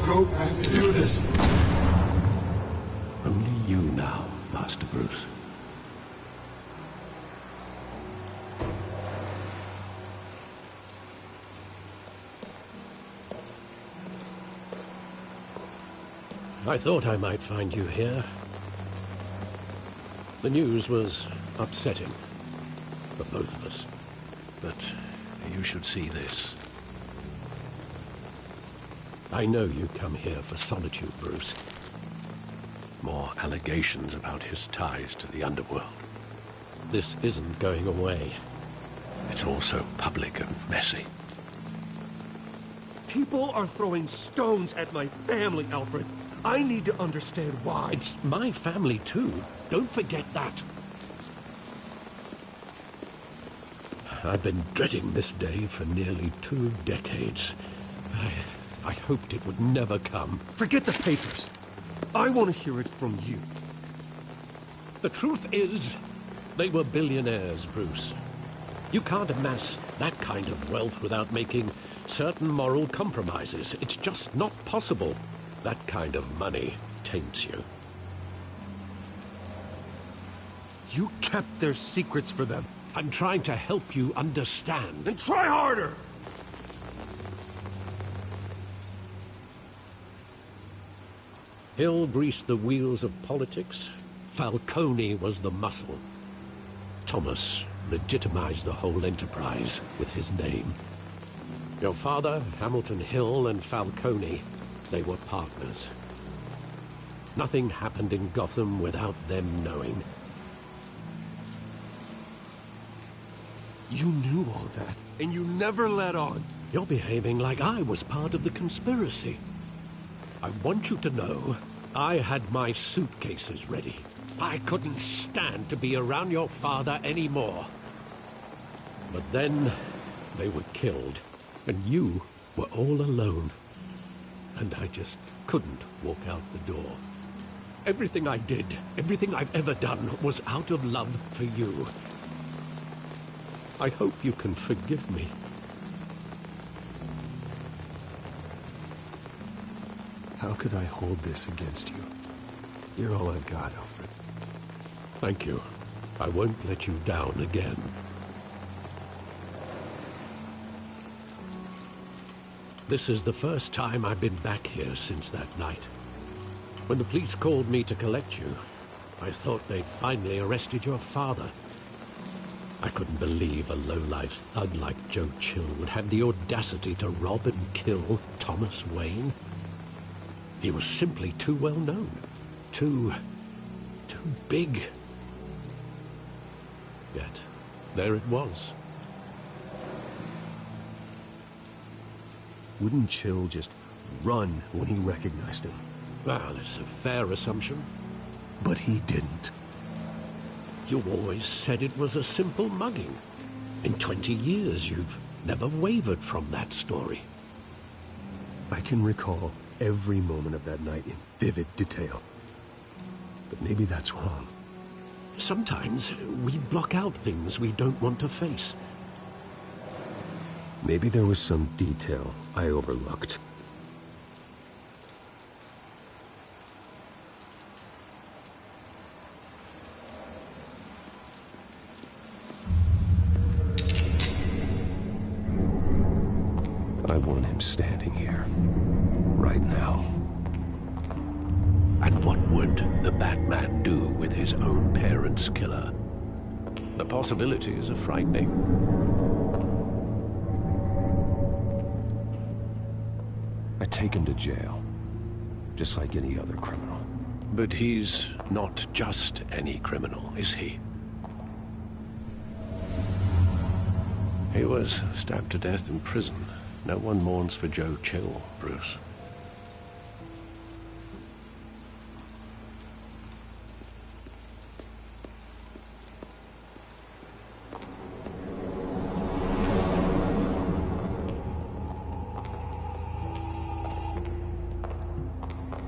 Don't have to do this. Only you now, Master Bruce. I thought I might find you here. The news was upsetting for both of us. But you should see this. I know you come here for solitude, Bruce. More allegations about his ties to the underworld. This isn't going away. It's all so public and messy. People are throwing stones at my family, Alfred. I need to understand why. It's my family, too. Don't forget that. I've been dreading this day for nearly 2 decades. I hoped it would never come. Forget the papers. I want to hear it from you. The truth is, they were billionaires, Bruce. You can't amass that kind of wealth without making certain moral compromises. It's just not possible. That kind of money taints you. You kept their secrets for them. I'm trying to help you understand. Then try harder! Hill greased the wheels of politics. Falcone was the muscle. Thomas legitimized the whole enterprise with his name. Your father, Hamilton Hill, and Falcone, they were partners. Nothing happened in Gotham without them knowing. You knew all that, and you never let on. You're behaving like I was part of the conspiracy. I want you to know, I had my suitcases ready. I couldn't stand to be around your father anymore. But then, they were killed, and you were all alone. And I just couldn't walk out the door. Everything I did, everything I've ever done, was out of love for you. I hope you can forgive me. How could I hold this against you? You're all I've got, Alfred. Thank you. I won't let you down again. This is the first time I've been back here since that night. When the police called me to collect you, I thought they'd finally arrested your father. I couldn't believe a low-life thug like Joe Chill would have the audacity to rob and kill Thomas Wayne. He was simply too well known. Too big. Yet, there it was. wouldn't Chill just run when he recognized him? Well, it's a fair assumption. But he didn't. You always said it was a simple mugging. In 20 years, you've never wavered from that story. I can recall every moment of that night in vivid detail. But maybe that's wrong. Sometimes we block out things we don't want to face. Maybe there was some detail I overlooked. I want him standing here, right now. And what would the Batman do with his own parents' killer? The possibilities are frightening. I take him to jail, just like any other criminal. But he's not just any criminal, is he? He was stabbed to death in prison. No one mourns for Joe Chill, Bruce.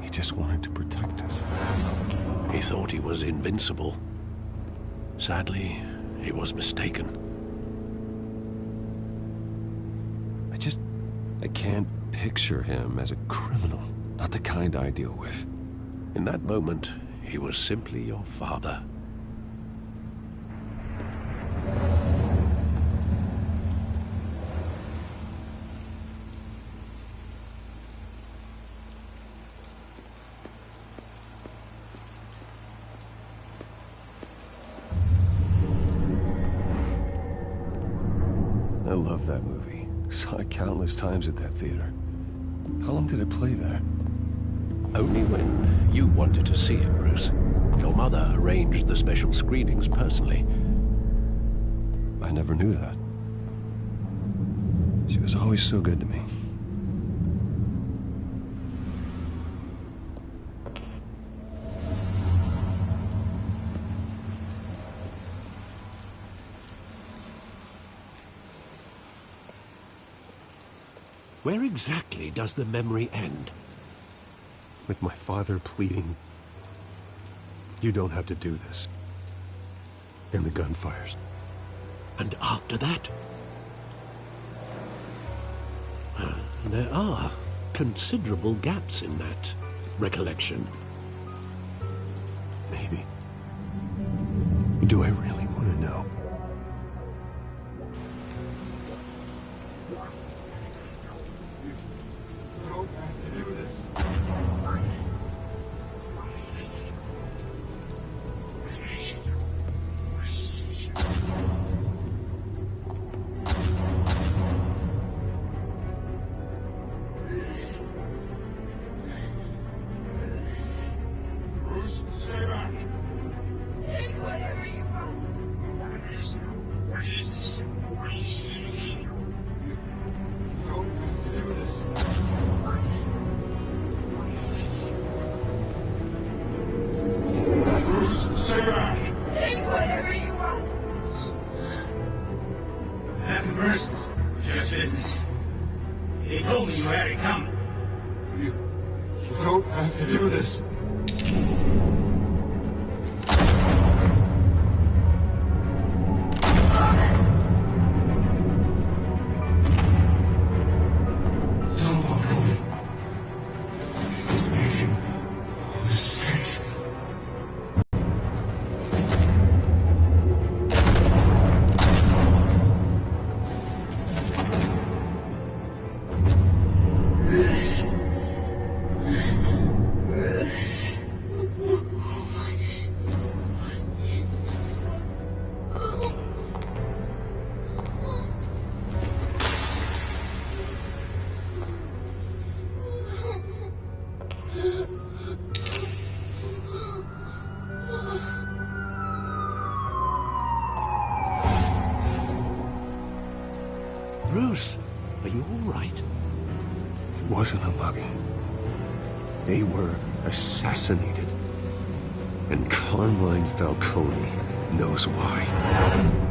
He just wanted to protect us. He thought he was invincible. Sadly, he was mistaken. I can't picture him as a criminal, not the kind I deal with. In that moment, he was simply your father. I love that movie. Saw it countless times at that theater. How long did it play there? Only when you wanted to see it, Bruce. Your mother arranged the special screenings personally. I never knew that. She was always so good to me. Where exactly does the memory end? With my father pleading, "You don't have to do this." And the gun fires. And after that? There are considerable gaps in that recollection. Maybe. Do I really want to know? Bruce, are you all right? wasn't a mugging. They were assassinated. And Carmine Falcone knows why.